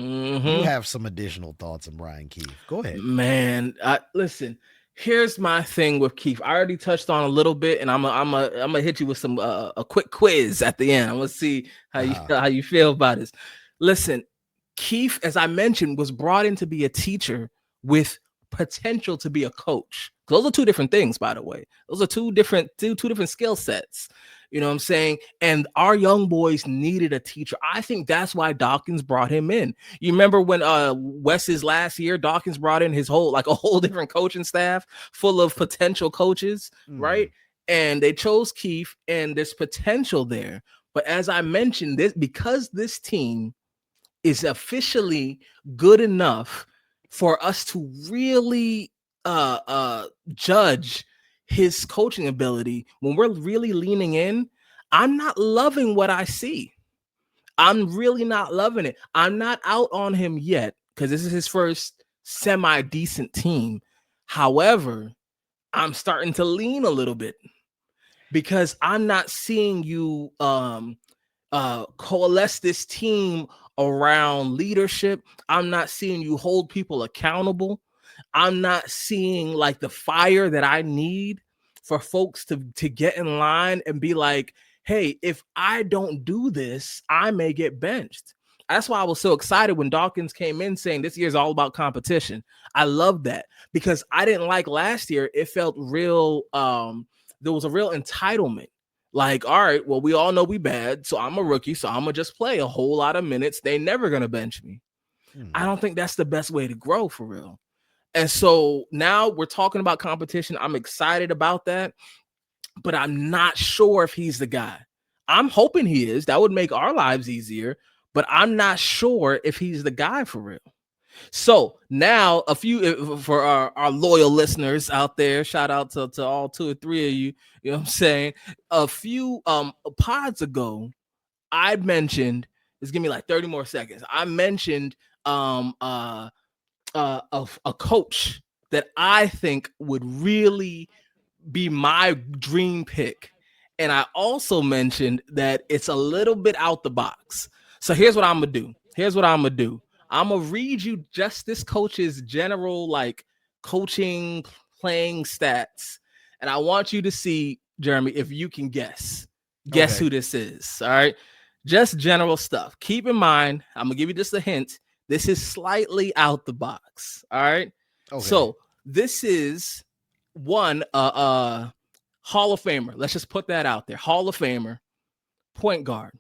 Speaker 1: You
Speaker 2: Mm-hmm.
Speaker 1: have some additional thoughts on Brian Keefe. Go ahead.
Speaker 2: Man, listen. Here's my thing with Keith. I already touched on a little bit, and I'm gonna hit you with some a quick quiz at the end. I'm gonna see how you
Speaker 1: Uh-huh.
Speaker 2: how you feel about this. Listen, Keith, as I mentioned, was brought in to be a teacher with potential to be a coach. Those are two different things, by the way. Those are two different skill sets. You know what I'm saying? And our young boys needed a teacher. I think that's why Dawkins brought him in. You remember when Wes's last year, Dawkins brought in his whole, like, a whole different coaching staff full of potential coaches, right?
Speaker 1: Mm.
Speaker 2: And they chose Keith, and there's potential there. But as I mentioned, this, because this team is officially good enough for us to really judge his coaching ability, when we're really leaning in, I'm not loving what I see. I'm really not loving it. I'm not out on him yet because this is his first semi decent team. However, I'm starting to lean a little bit because I'm not seeing you coalesce this team around leadership. I'm not seeing you hold people accountable. I'm not seeing, like, the fire that I need for folks to get in line and be like, hey, if I don't do this, I may get benched. That's why I was so excited when Dawkins came in saying this year's all about competition. I love that because I didn't like last year. It felt real. There was a real entitlement. Like, all right, well, we all know we bad, so I'm a rookie, so I'm gonna just play a whole lot of minutes. They never gonna bench me. I
Speaker 1: Mm.
Speaker 2: don't think that's the best way to grow, for real. And so now we're talking about competition. I'm excited about that, but I'm not sure if he's the guy. I'm hoping he is. That would make our lives easier, but I'm not sure if he's the guy for real. So now a few for our loyal listeners out there, shout out to all 2 or 3 of you, you know what I'm saying? A few pods ago, I mentioned, just give me like 30 more seconds. I mentioned a coach that I think would really be my dream pick. And I also mentioned that it's a little bit out the box. So here's what I'm gonna do. I'm gonna read you just this coach's general like coaching playing stats, and I want you to see, Jeremy, if you can guess
Speaker 1: Okay.
Speaker 2: who this is. All right, just general stuff. Keep in mind, I'm gonna give you just a hint. This is slightly out the box. All right.
Speaker 1: Okay.
Speaker 2: So this is one Hall of Famer. Let's just put that out there. Hall of Famer, point guard.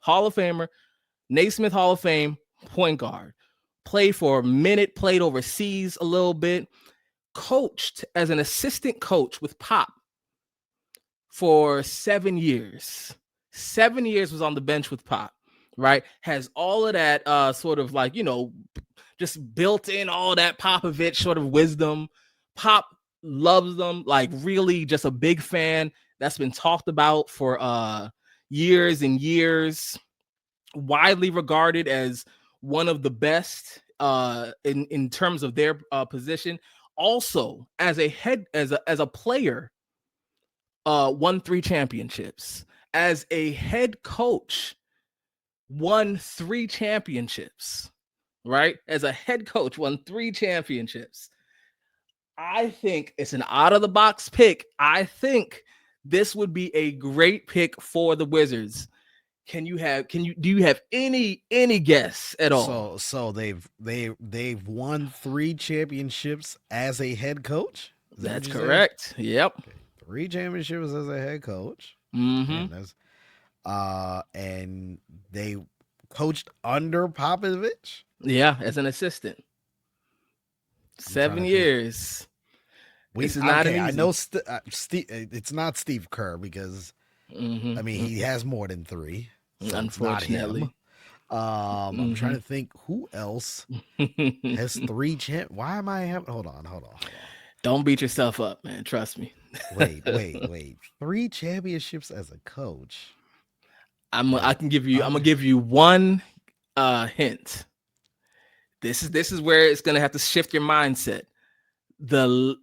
Speaker 2: Hall of Famer, Naismith Hall of Fame, point guard. Played for a minute, played overseas a little bit, coached as an assistant coach with Pop for 7 years. 7 years was on the bench with Pop, right? Has all of that sort of like, just built in all that Popovich sort of wisdom. Pop loves them, like really just a big fan. That's been talked about for years and years. Widely regarded as one of the best in terms of their position. Also, as a player, won 3 championships. As a head coach, won 3 championships. Right? As a head coach, won 3 championships. I think it's an out of the box pick. I think this would be a great pick for the Wizards. Do you have any guess at all?
Speaker 1: So they've won 3 championships as a head coach? Is that what
Speaker 2: That's
Speaker 1: you said?
Speaker 2: correct. Yep.
Speaker 1: Okay. 3 championships as a head coach.
Speaker 2: Mm-hmm.
Speaker 1: Man, that's and they coached under Popovich?
Speaker 2: Yeah, as an assistant.
Speaker 1: I'm trying
Speaker 2: 7
Speaker 1: to think.
Speaker 2: years. This is not an
Speaker 1: Okay, I
Speaker 2: easy.
Speaker 1: know Steve, it's not Steve Kerr because
Speaker 2: Mm-hmm.
Speaker 1: I mean he has more than 3. So
Speaker 2: Unfortunately.
Speaker 1: it's not him. I'm trying to think who else has 3 champ. Why am I having? Hold on.
Speaker 2: Don't beat yourself up, man. Trust me.
Speaker 1: Wait. 3 championships as a coach.
Speaker 2: I'm gonna give you one hint. This is where it's gonna have to shift your mindset. The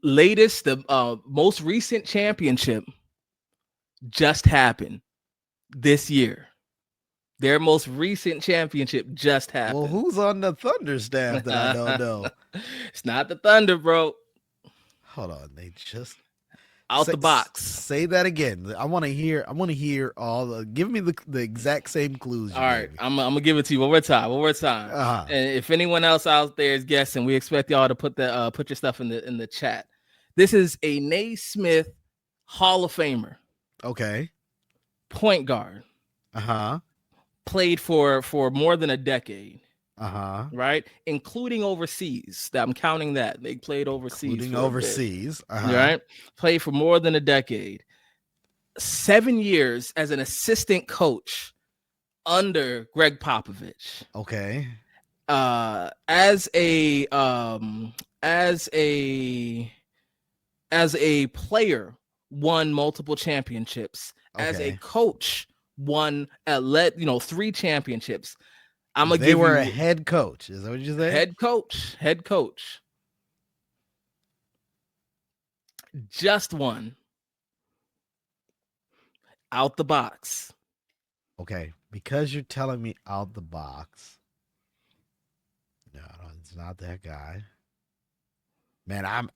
Speaker 2: most recent championship just happened this year. Their most recent championship just happened.
Speaker 1: Well, who's on the Thunder staff that I don't know?
Speaker 2: It's not the Thunder, bro.
Speaker 1: Hold on, they just
Speaker 2: Out the box.
Speaker 1: Say that again. I want to hear all the. Give me the exact same clues.
Speaker 2: All right, I'm gonna give it to you one more time.
Speaker 1: Uh-huh.
Speaker 2: And if anyone else out there is guessing, we expect y'all to put your stuff in the chat. This is a Naismith Hall of Famer.
Speaker 1: Okay.
Speaker 2: Point guard.
Speaker 1: Uh-huh.
Speaker 2: Played for more than a decade.
Speaker 1: Uh-huh.
Speaker 2: Right? Including overseas. I'm counting that. They played overseas.
Speaker 1: Including overseas.
Speaker 2: Uh-huh. Right? Played for more than a decade. 7 years as an assistant coach under Greg Popovich.
Speaker 1: Okay.
Speaker 2: As a player, won multiple championships. Okay. As a coach, won 3 championships.
Speaker 1: They were a head coach. Is that what you said?
Speaker 2: Head coach. Just one. Out the box.
Speaker 1: Okay, because you're telling me out the box. No, it's not that guy. Man, I'm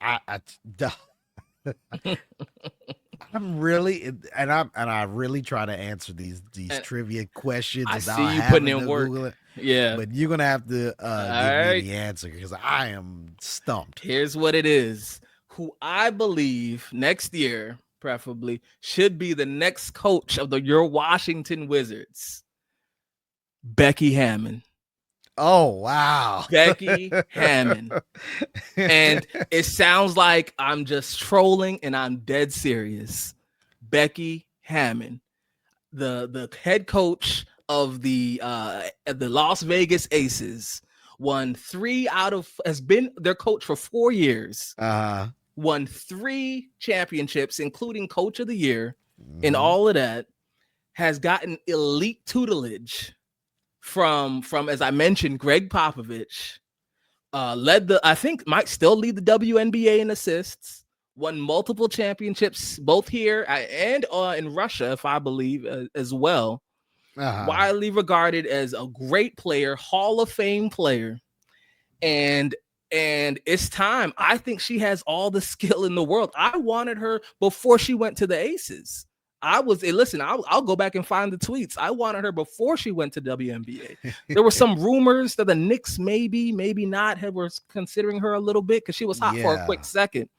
Speaker 1: really I really try to answer these trivia questions.
Speaker 2: I see you putting in work.
Speaker 1: Google it.
Speaker 2: Yeah,
Speaker 1: but you're gonna have to give me the answer because I am stumped.
Speaker 2: Here's what it is. Who I believe next year, preferably, should be the next coach of your Washington Wizards. Becky Hammon.
Speaker 1: Oh, wow.
Speaker 2: Becky Hammon. And it sounds like I'm just trolling and I'm dead serious. Becky Hammon. the head coach of the Las Vegas Aces won 3 out of has been their coach for 4 years,
Speaker 1: Uh-huh.
Speaker 2: won 3 championships, including coach of the year, and
Speaker 1: Mm-hmm.
Speaker 2: all of that, has gotten elite tutelage from as I mentioned, Greg Popovich. I think might still lead the WNBA in assists. Won multiple championships both here and in Russia, if I believe, as well.
Speaker 1: Uh-huh.
Speaker 2: Widely regarded as a great player, Hall of Fame player, and it's time. I think she has all the skill in the world. I wanted her before she went to the Aces. Listen, I'll go back and find the tweets. I wanted her before she went to WNBA. There were some rumors that the Knicks maybe not was considering her a little bit because she was hot for a
Speaker 1: Yeah.
Speaker 2: quick second.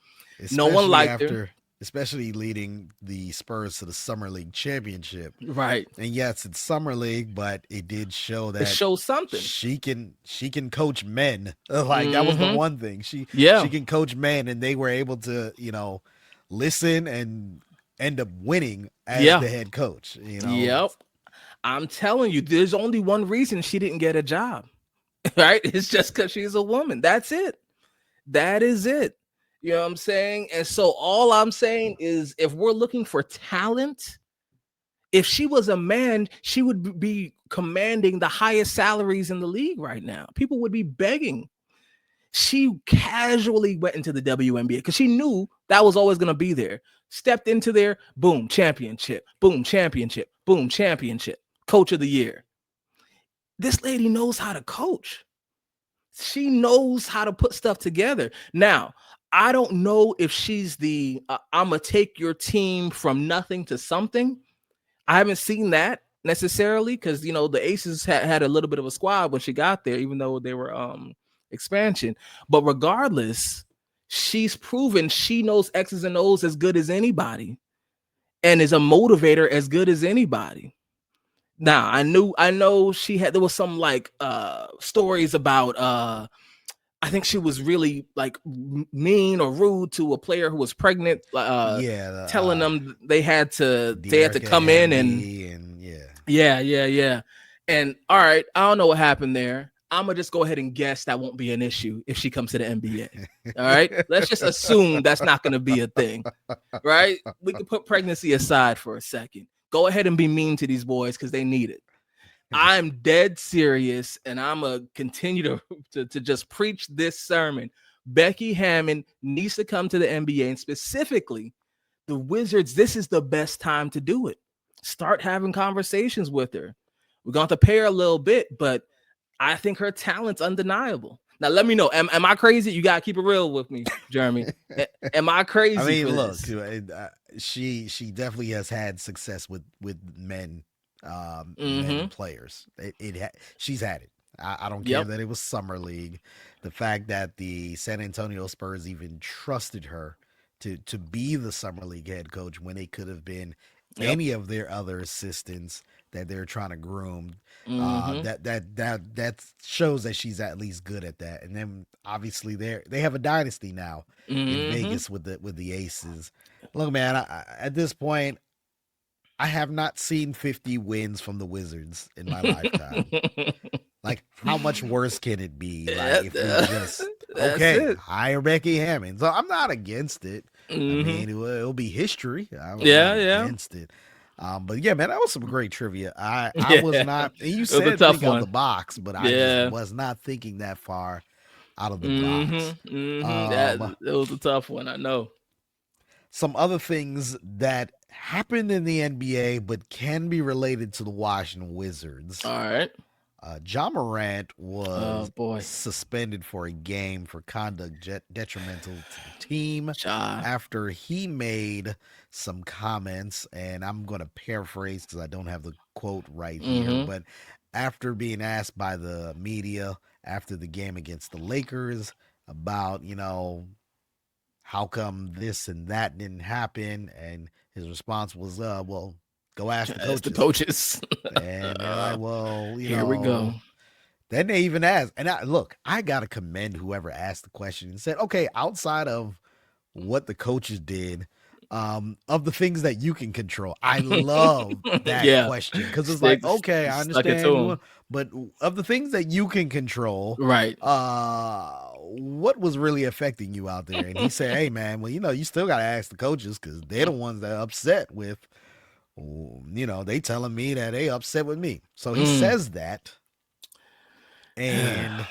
Speaker 2: No one
Speaker 1: Especially
Speaker 2: liked her.
Speaker 1: after, especially leading the Spurs to the Summer League championship.
Speaker 2: Right.
Speaker 1: And yes, it's Summer League, but it did show
Speaker 2: It
Speaker 1: that
Speaker 2: shows something.
Speaker 1: she can coach men. Like that was the one thing. She
Speaker 2: Yeah.
Speaker 1: can coach men, and they were able to, listen and end up winning as
Speaker 2: Yeah.
Speaker 1: the head coach.
Speaker 2: Yep. I'm telling you, there's only one reason she didn't get a job. Right? It's just because she's a woman. That's it. That is it. You know what I'm saying? And so all I'm saying is if we're looking for talent, if she was a man, she would be commanding the highest salaries in the league right now. People would be begging. She casually went into the WNBA because she knew that was always going to be there. Stepped into there, boom, championship, boom, championship, boom, championship, coach of the year. This lady knows how to coach. She knows how to put stuff together. Now, I don't know if she's the I'm going to take your team from nothing to something. I haven't seen that necessarily because the Aces had a little bit of a squad when she got there, even though they were expansion. But regardless, she's proven she knows X's and O's as good as anybody, and is a motivator as good as anybody. Now, I know there was some like stories about I think she was really like mean or rude to a player who was pregnant,
Speaker 1: Yeah,
Speaker 2: telling them they had to
Speaker 1: De'Erica
Speaker 2: come in and
Speaker 1: Hamby and yeah.
Speaker 2: yeah. And all right, I don't know what happened there. I'm gonna just go ahead and guess that won't be an issue if she comes to the NBA. All right, let's just assume that's not gonna be a thing, right? We can put pregnancy aside for a second. Go ahead and be mean to these boys because they need it. I'm dead serious, and I'm gonna continue to just preach this sermon. Becky Hammon needs to come to the NBA, and specifically the Wizards. This is the best time to do it. Start having conversations with her. We're going to pay her a little bit, but I think her talent's undeniable. Now, let me know. Am I crazy? You gotta keep it real with me, Jeremy. Am I crazy?
Speaker 1: I mean,
Speaker 2: for
Speaker 1: look,
Speaker 2: this?
Speaker 1: she definitely has had success with men, men
Speaker 2: Mm-hmm.
Speaker 1: players. She's had it. I don't care
Speaker 2: Yep.
Speaker 1: that it was summer league. The fact that the San Antonio Spurs even trusted her to be the summer league head coach when it could have been
Speaker 2: Yep.
Speaker 1: any of their other assistants that they're trying to groom.
Speaker 2: Mm-hmm.
Speaker 1: That shows that she's at least good at that. And then obviously they have a dynasty now in
Speaker 2: Mm-hmm.
Speaker 1: Vegas with the Aces. Look, man, at this point, I have not seen 50 wins from the Wizards in my lifetime. Like, how much worse can it be? Like, if we just
Speaker 2: That's
Speaker 1: okay,
Speaker 2: it.
Speaker 1: hire Becky Hammond. So I'm not against it. I
Speaker 2: Mm-hmm.
Speaker 1: mean, it'll be history. I'm
Speaker 2: Yeah,
Speaker 1: not
Speaker 2: yeah.
Speaker 1: against it. But yeah, man, that was some great trivia. I was
Speaker 2: Yeah.
Speaker 1: not. And you
Speaker 2: It was a
Speaker 1: said
Speaker 2: tough
Speaker 1: think out the
Speaker 2: one.
Speaker 1: box, but I just
Speaker 2: Yeah.
Speaker 1: was not thinking that far out of the box.
Speaker 2: Mm-hmm. Mm-hmm.
Speaker 1: Um,
Speaker 2: It was a tough one, I know.
Speaker 1: some other things that happened in the NBA, but can be related to the Washington Wizards.
Speaker 2: All right.
Speaker 1: Ja Morant
Speaker 2: Oh
Speaker 1: was
Speaker 2: boy.
Speaker 1: suspended for a game for conduct detrimental to the team
Speaker 2: Ja.
Speaker 1: after he made some comments, and I'm going to paraphrase because I don't have the quote right here,
Speaker 2: Mm-hmm.
Speaker 1: but after being asked by the media after the game against the Lakers about, how come this and that didn't happen, and his response was, well, go ask the
Speaker 2: It's the
Speaker 1: coaches.
Speaker 2: coaches.
Speaker 1: And they're like, well,
Speaker 2: Here we go.
Speaker 1: then they even asked, and I gotta commend whoever asked the question and said, okay, outside of what the coaches did, of the things that you can control. I love that
Speaker 2: Yeah.
Speaker 1: question because it's like,
Speaker 2: Stick,
Speaker 1: okay, I
Speaker 2: stuck it to
Speaker 1: understand you
Speaker 2: him.
Speaker 1: want, but of the things that you can control,
Speaker 2: Right.
Speaker 1: what was really affecting you out there? And he said, hey man, well, you still got to ask the coaches because they're the ones that are upset with, they telling me that they upset with me. So he says that, and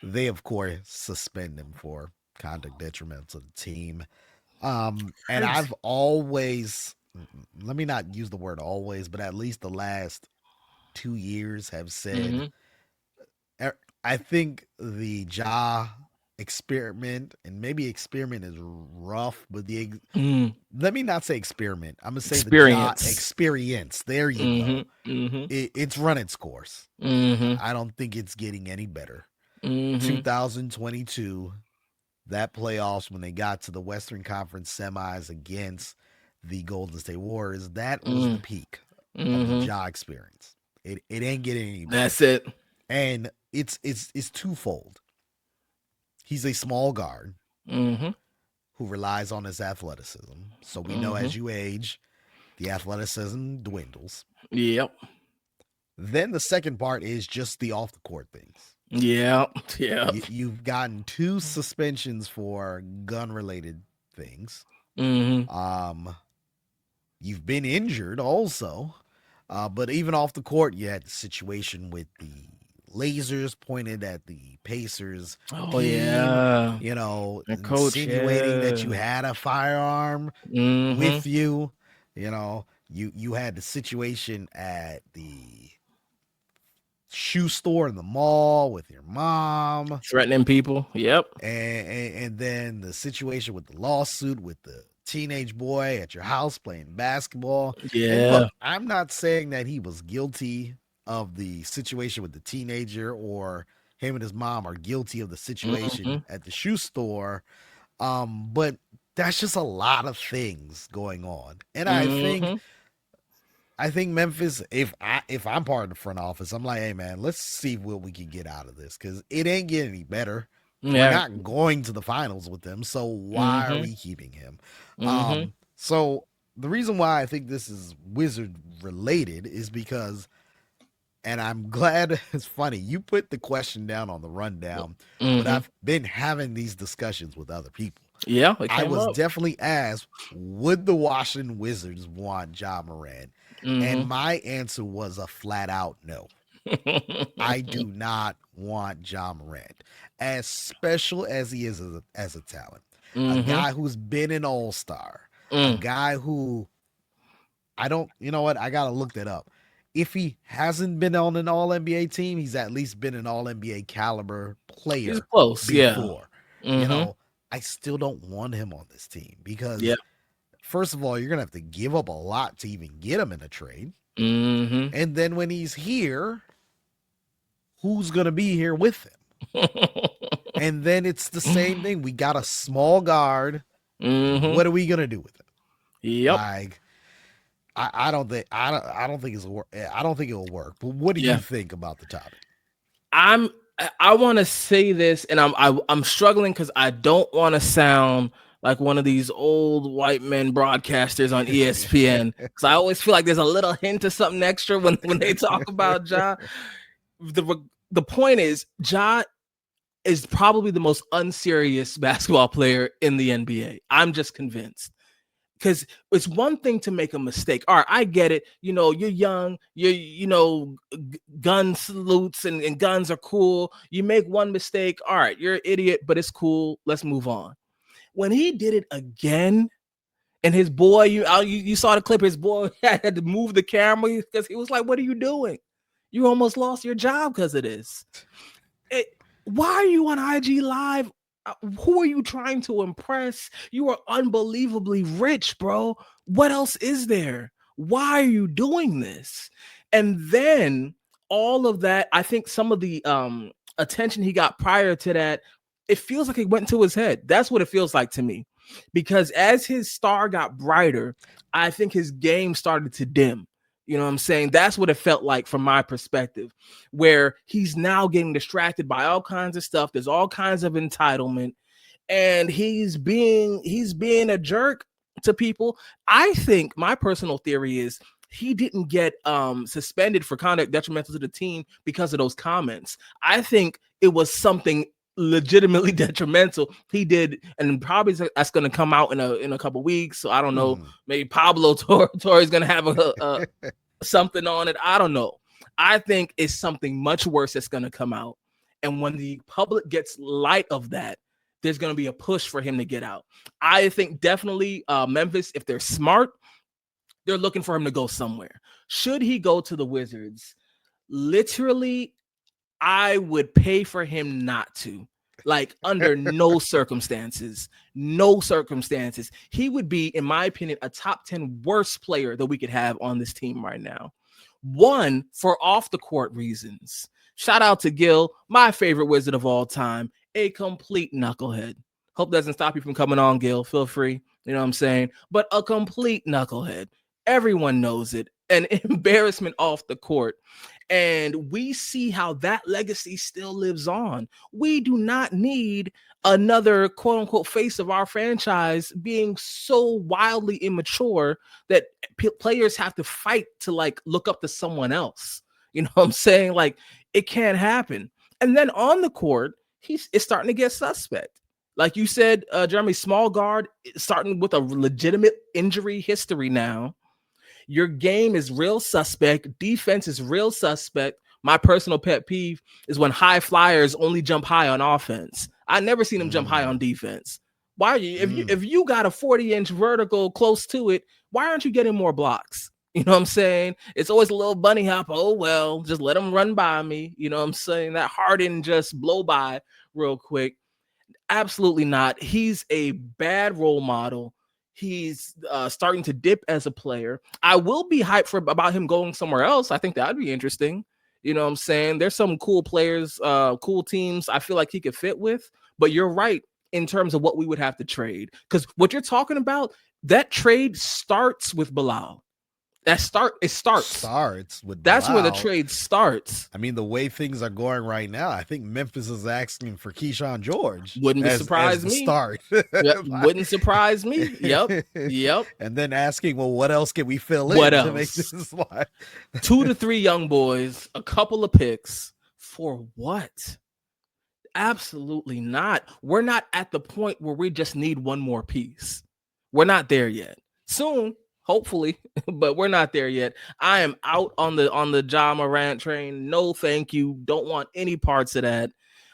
Speaker 1: they of course suspend him for conduct detrimental to the team. And
Speaker 2: Crazy.
Speaker 1: I've always, let me not use the word always, but at least the last 2 years have said,
Speaker 2: Mm-hmm.
Speaker 1: I think the Ja experiment, and maybe experiment is rough, but
Speaker 2: Mm.
Speaker 1: let me not say experiment. I'm gonna say the Ja
Speaker 2: Experience.
Speaker 1: experience. There you
Speaker 2: Mm-hmm.
Speaker 1: go.
Speaker 2: Mm-hmm.
Speaker 1: It's run its course.
Speaker 2: Mm-hmm.
Speaker 1: I don't think it's getting any better.
Speaker 2: Mm-hmm.
Speaker 1: 2022, that playoffs when they got to the Western Conference semis against the Golden State Warriors, that was the
Speaker 2: Mm.
Speaker 1: peak of the
Speaker 2: Mm-hmm.
Speaker 1: Ja experience. It ain't getting any better.
Speaker 2: That's it.
Speaker 1: And it's twofold. He's a small guard
Speaker 2: Mm-hmm.
Speaker 1: who relies on his athleticism. So we know
Speaker 2: Mm-hmm.
Speaker 1: as you age, the athleticism dwindles.
Speaker 2: Yep.
Speaker 1: Then the second part is just the off the court things.
Speaker 2: Yep. Yep.
Speaker 1: You've gotten 2 suspensions for gun related things.
Speaker 2: Mm-hmm.
Speaker 1: Um, you've been injured also, but even off the court, you had the situation with the lasers pointed at the Pacers
Speaker 2: Oh
Speaker 1: team,
Speaker 2: yeah. The coach,
Speaker 1: insinuating that you
Speaker 2: yeah.
Speaker 1: had a firearm
Speaker 2: Mm-hmm.
Speaker 1: with you. You had the situation at the shoe store in the mall with your mom,
Speaker 2: Threatening people. Yep.
Speaker 1: and then the situation with the lawsuit with the teenage boy at your house playing basketball. And
Speaker 2: Yeah.
Speaker 1: look, I'm not saying that he was guilty of the situation with the teenager or him and his mom are guilty of the
Speaker 2: Mm-hmm.
Speaker 1: situation at the shoe store. But that's just a lot of things going on. And
Speaker 2: Mm-hmm.
Speaker 1: I think Memphis, if I'm part of the front office, I'm like, hey man, let's see what we can get out of this because it ain't getting any better. We're
Speaker 2: Yeah.
Speaker 1: not going to the finals with them, so why are
Speaker 2: Mm-hmm.
Speaker 1: we keeping him?
Speaker 2: Mm-hmm.
Speaker 1: So the reason why I think this is Wizard related is because, and I'm glad it's funny you put the question down on the rundown, but
Speaker 2: Mm-hmm.
Speaker 1: I've been having these discussions with other people.
Speaker 2: Yeah, it
Speaker 1: I
Speaker 2: came
Speaker 1: was
Speaker 2: up.
Speaker 1: definitely asked, would the Washington Wizards want Ja Morant? And
Speaker 2: Mm-hmm.
Speaker 1: my answer was a flat out no. I do not want Ja Morant, as special as he is as a talent. A
Speaker 2: Mm-hmm.
Speaker 1: guy who's been an all star, a
Speaker 2: Mm.
Speaker 1: guy who I don't, you know what? I got to look that up. If he hasn't been on an all NBA team, he's at least been an all NBA caliber
Speaker 2: He's
Speaker 1: player
Speaker 2: close, yeah.
Speaker 1: before. You
Speaker 2: Mm-hmm.
Speaker 1: know, I still don't want him on this team
Speaker 2: Yeah.
Speaker 1: because first of all, you're gonna have to give up a lot to even get him in a trade.
Speaker 2: Mm-hmm.
Speaker 1: And then when he's here, who's gonna be here with him? And then it's the same thing. We got a small guard.
Speaker 2: Mm-hmm.
Speaker 1: What are we gonna do with him?
Speaker 2: Yep.
Speaker 1: Like, I don't think I don't think it'll work. But what do you
Speaker 2: Yeah.
Speaker 1: think about the topic?
Speaker 2: I'm I want to say this, and I'm struggling because I don't want to sound like one of these old white men broadcasters on ESPN, because I always feel like there's a little hint of something extra when they talk about Ja. The point is, Ja is probably the most unserious basketball player in the NBA. I'm just convinced. Because it's one thing to make a mistake. All right, I get it. You're young. Gun salutes and guns are cool. You make one mistake. All right, you're an idiot, but it's cool. Let's move on. When he did it again, and his boy, you saw the clip. His boy had to move the camera because he was like, "What are you doing? You almost lost your job because of this." It, why are you on IG Live? Who are you trying to impress? You are unbelievably rich, bro. What else is there? Why are you doing this? And then all of that, I think some of the attention he got prior to that, it feels like it went to his head. That's what it feels like to me. Because as his star got brighter, I think his game started to dim. You know what I'm saying? That's what it felt like from my perspective, where he's now getting distracted by all kinds of stuff. There's all kinds of entitlement, and he's being a jerk to people. I think my personal theory is he didn't get suspended for conduct detrimental to the team because of those comments. I think it was something legitimately detrimental he did, and probably that's going to come out in a couple weeks. So I don't know. Maybe Pablo Torre is going to have a something on it. I don't know. I think it's something much worse that's going to come out. And when the public gets light of that, there's going to be a push for him to get out. I think definitely Memphis, if they're smart, they're looking for him to go somewhere. Should he go to the Wizards? Literally, I would pay for him not to. Like, under no circumstances, he would be, in my opinion, a top 10 worst player that we could have on this team right now. One, for off the court reasons. Shout out to Gil, my favorite Wizard of all time, a complete knucklehead. Hope doesn't stop you from coming on, Gil. Feel free. You know what I'm saying? But a complete knucklehead. Everyone knows it. An embarrassment off the court. And we see how that legacy still lives on. We do not need another quote unquote face of our franchise being so wildly immature that players have to fight to like look up to someone else. You know what I'm saying? Like, it can't happen. And then on the court, it's starting to get suspect. Like you said, Jeremy, small guard, starting with a legitimate injury history now. Your game is real suspect. Defense is real suspect. My personal pet peeve is when high flyers only jump high on offense. I never seen them jump high on defense. Why are you if you got a 40-inch vertical close to it, why aren't you getting more blocks? You know what I'm saying? It's always a little bunny hop. Oh, well, just let them run by me. You know what I'm saying? That Harden just blow by real quick. Absolutely not. He's a bad role model. He's starting to dip as a player. I will be hyped about him going somewhere else. I think that would be interesting. You know what I'm saying? There's some cool players, cool teams I feel like he could fit with. But you're right in terms of what we would have to trade. Because what you're talking about, that trade starts with Bilal. It
Speaker 1: Starts with
Speaker 2: That's
Speaker 1: Bilal.
Speaker 2: where the trade starts.
Speaker 1: I mean, the way things are going right now, I think Memphis is asking for Keyshawn George.
Speaker 2: Wouldn't surprise me.
Speaker 1: Start.
Speaker 2: Yep, wouldn't surprise me. Yep.
Speaker 1: And then asking, well, what else can we fill
Speaker 2: What
Speaker 1: in
Speaker 2: else?
Speaker 1: to make this slide?
Speaker 2: 2 to 3 young boys, a couple of picks for what? Absolutely not. We're not at the point where we just need one more piece. We're not there yet. Soon, hopefully, but we're not there yet. I am out on the Ja Morant train. No, thank you. Don't want any parts of that.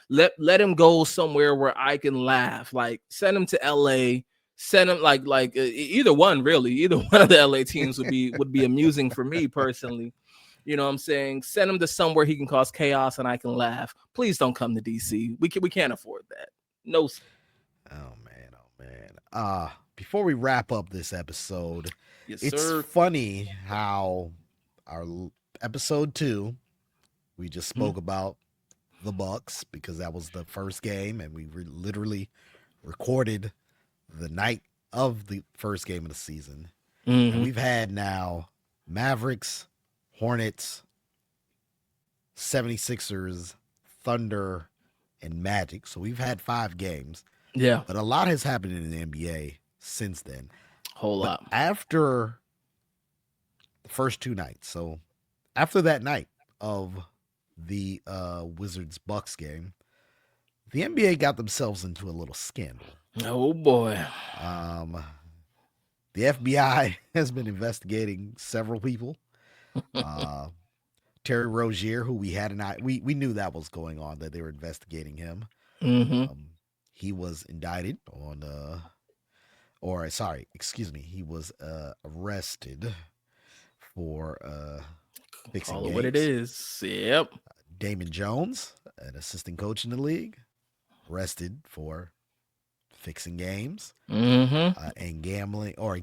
Speaker 2: Let him go somewhere where I can laugh. Like, send him to LA. Send him like either one, really. Either one of the LA teams would be amusing for me personally. You know what I'm saying? Send him to somewhere he can cause chaos and I can laugh. Please don't come to DC. We can't afford that. No.
Speaker 1: Oh man. Before we wrap up this episode,
Speaker 2: Yes,
Speaker 1: it's
Speaker 2: sir.
Speaker 1: funny how our episode 2, we just spoke about the Bucks because that was the first game, and we literally recorded the night of the first game of the season. And we've had now Mavericks, Hornets, 76ers, Thunder, and Magic. So we've had 5 games.
Speaker 2: Yeah.
Speaker 1: But a lot has happened in the NBA since then.
Speaker 2: Whole lot.
Speaker 1: After the first 2 nights, so after that night of the Wizards Bucks game, the NBA got themselves into a little scandal.
Speaker 2: Oh boy.
Speaker 1: The FBI has been investigating several people. Terry Rozier, who we knew that was going on, that they were investigating him. He was indicted on he was arrested for fixing games.
Speaker 2: What it is. Yep.
Speaker 1: Damon Jones, an assistant coach in the league, arrested for fixing games and gambling on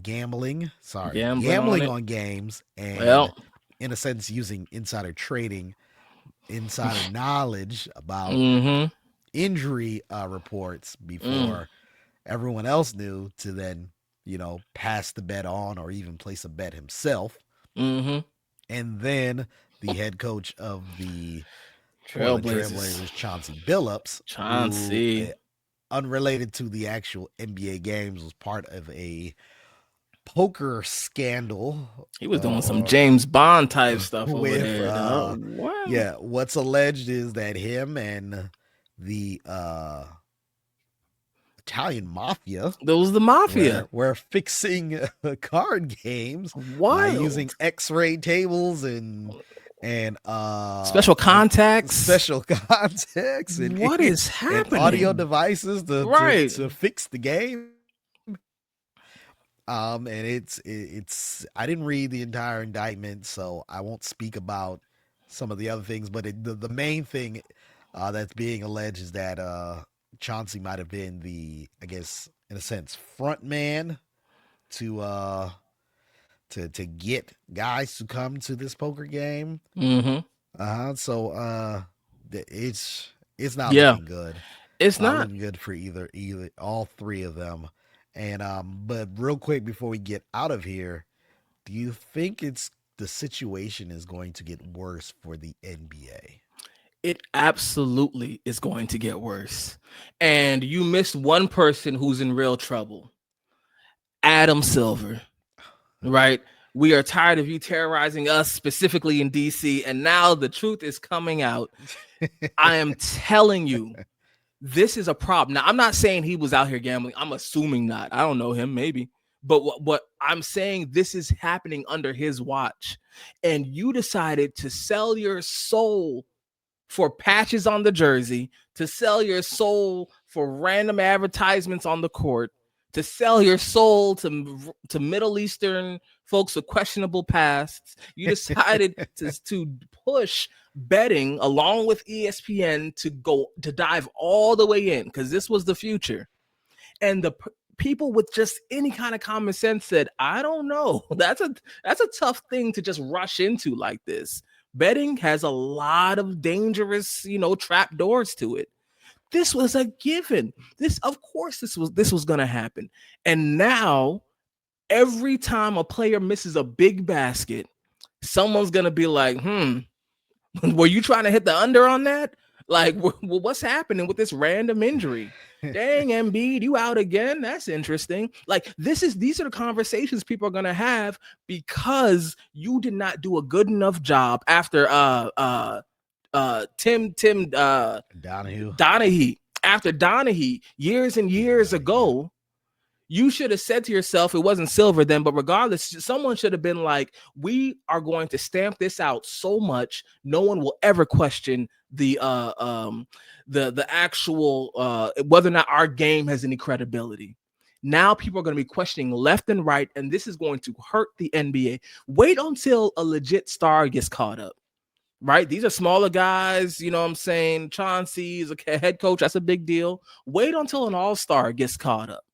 Speaker 1: games, and in a sense using insider trading, insider knowledge about injury reports before everyone else knew, to then pass the bet on or even place a bet himself. And then the head coach of the Trailblazers, Chauncey Billups, who, unrelated to the actual NBA games, was part of a poker scandal
Speaker 2: He was doing some James Bond type stuff over
Speaker 1: with
Speaker 2: there, dog. What?
Speaker 1: yeah, what's alleged is that him and the Italian mafia
Speaker 2: That was the mafia.
Speaker 1: were fixing card games by
Speaker 2: What?
Speaker 1: using X-ray tables and
Speaker 2: Special contacts.
Speaker 1: special contacts
Speaker 2: What is
Speaker 1: and audio
Speaker 2: happening?
Speaker 1: devices
Speaker 2: Right.
Speaker 1: to fix the game. And it's I didn't read the entire indictment, so I won't speak about some of the other things. But the main thing that's being alleged is that Chauncey might have been the, I guess, in a sense, front man to to get guys to come to this poker game.
Speaker 2: Mm-hmm.
Speaker 1: So it's not
Speaker 2: Yeah.
Speaker 1: looking good.
Speaker 2: It's
Speaker 1: Not
Speaker 2: not.
Speaker 1: looking good for either all three of them. And but real quick before we get out of here, do you think it's the situation is going to get worse for the NBA?
Speaker 2: It absolutely is going to get worse. And you missed one person who's in real trouble. Adam Silver, right? We are tired of you terrorizing us, specifically in DC, and now the truth is coming out. I am telling you, this is a problem. Now, I'm not saying he was out here gambling. I'm assuming not. I don't know him, maybe. But what I'm saying, this is happening under his watch. And you decided to sell your soul for patches on the jersey, to sell your soul for random advertisements on the court, to sell your soul to Middle Eastern folks with questionable pasts. You decided to push betting along with ESPN to dive all the way in, because this was the future. And the people with just any kind of common sense said, I don't know. That's a tough thing to just rush into like this. Betting has a lot of dangerous, trap doors to it. This was a given. Of course, this was gonna happen. And now, every time a player misses a big basket, someone's gonna be like, were you trying to hit the under on that? Like, what's happening with this random injury? Dang, Embiid, you out again? That's interesting. Like, these are the conversations people are gonna have because you did not do a good enough job after Tim
Speaker 1: Donahue.
Speaker 2: Donahue. After Donahue, years and years ago, you should have said to yourself, it wasn't Silver then, but regardless, someone should have been like, we are going to stamp this out so much no one will ever question the actual whether or not our game has any credibility. Now people are going to be questioning left and right, and this is going to hurt the NBA. Wait until a legit star gets caught up. Right? These are smaller guys, you know what I'm saying? Chauncey's a head coach, that's a big deal. Wait until an all-star gets caught up.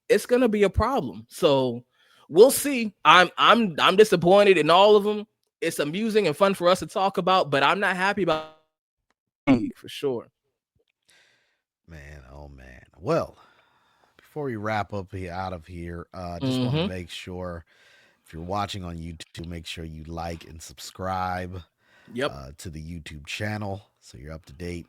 Speaker 2: It's gonna be a problem. So we'll see. I'm disappointed in all of them. It's amusing and fun for us to talk about, but I'm not happy about for sure.
Speaker 1: Man, oh man. Well, before we wrap up out of here, just want to make sure if you're watching on YouTube, make sure you like and subscribe to the YouTube channel so you're up to date.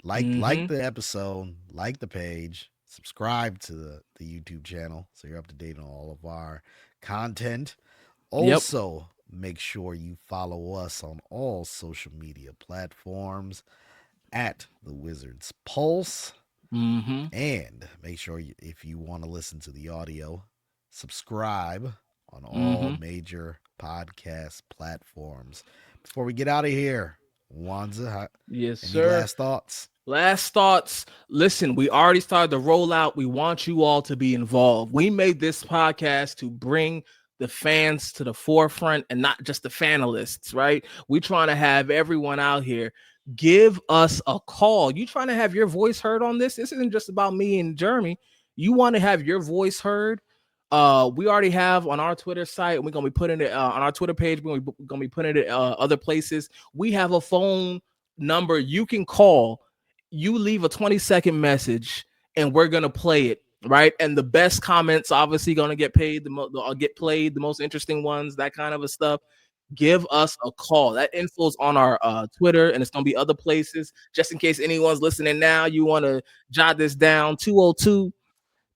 Speaker 1: Like the episode, like the page, subscribe to the YouTube channel so you're up to date on all of our content. Also, make sure you follow us on all social media platforms at the Wizards Pulse. And make sure if you want to listen to the audio, subscribe on all major podcast platforms. Before we get out of here, Wanza,
Speaker 2: yes,
Speaker 1: any
Speaker 2: sir.
Speaker 1: last thoughts?
Speaker 2: Last thoughts. Listen, we already started the rollout. We want you all to be involved. We made this podcast to bring the fans to the forefront and not just the fanalists, right? We trying to have everyone out here. Give us a call. You trying to have your voice heard on this? This isn't just about me and Jeremy. You want to have your voice heard? We already have on our Twitter site. We're gonna be putting it on our Twitter page. We're gonna be putting it other places. We have a phone number you can call. You leave a 20-second message, and we're gonna play it. Right, and the best comments obviously gonna get paid. Get played. The most interesting ones, that kind of a stuff. Give us a call. That info's on our Twitter, and it's gonna be other places. Just in case anyone's listening now, you want to jot this down: 202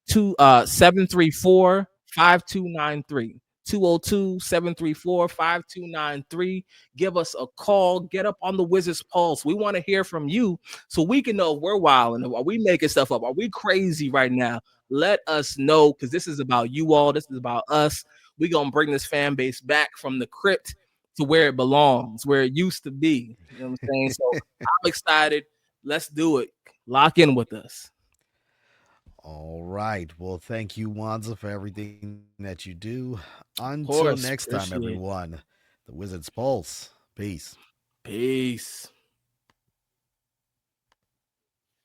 Speaker 2: 734 5293. 202-734-5293. Give us a call. Get up on the Wizards Pulse. We want to hear from you so we can know if we're wilding. Are we making stuff up? Are we crazy right now? Let us know, because this is about you all. This is about us. We're going to bring this fan base back from the crypt to where it belongs, where it used to be. You know what I'm saying? So I'm excited. Let's do it. Lock in with us.
Speaker 1: All right. Well, thank you, Wanza, for everything that you do.
Speaker 2: Of
Speaker 1: Until
Speaker 2: course.
Speaker 1: next time,
Speaker 2: Appreciate it.
Speaker 1: everyone, the Wizards Pulse. Peace.
Speaker 2: Peace.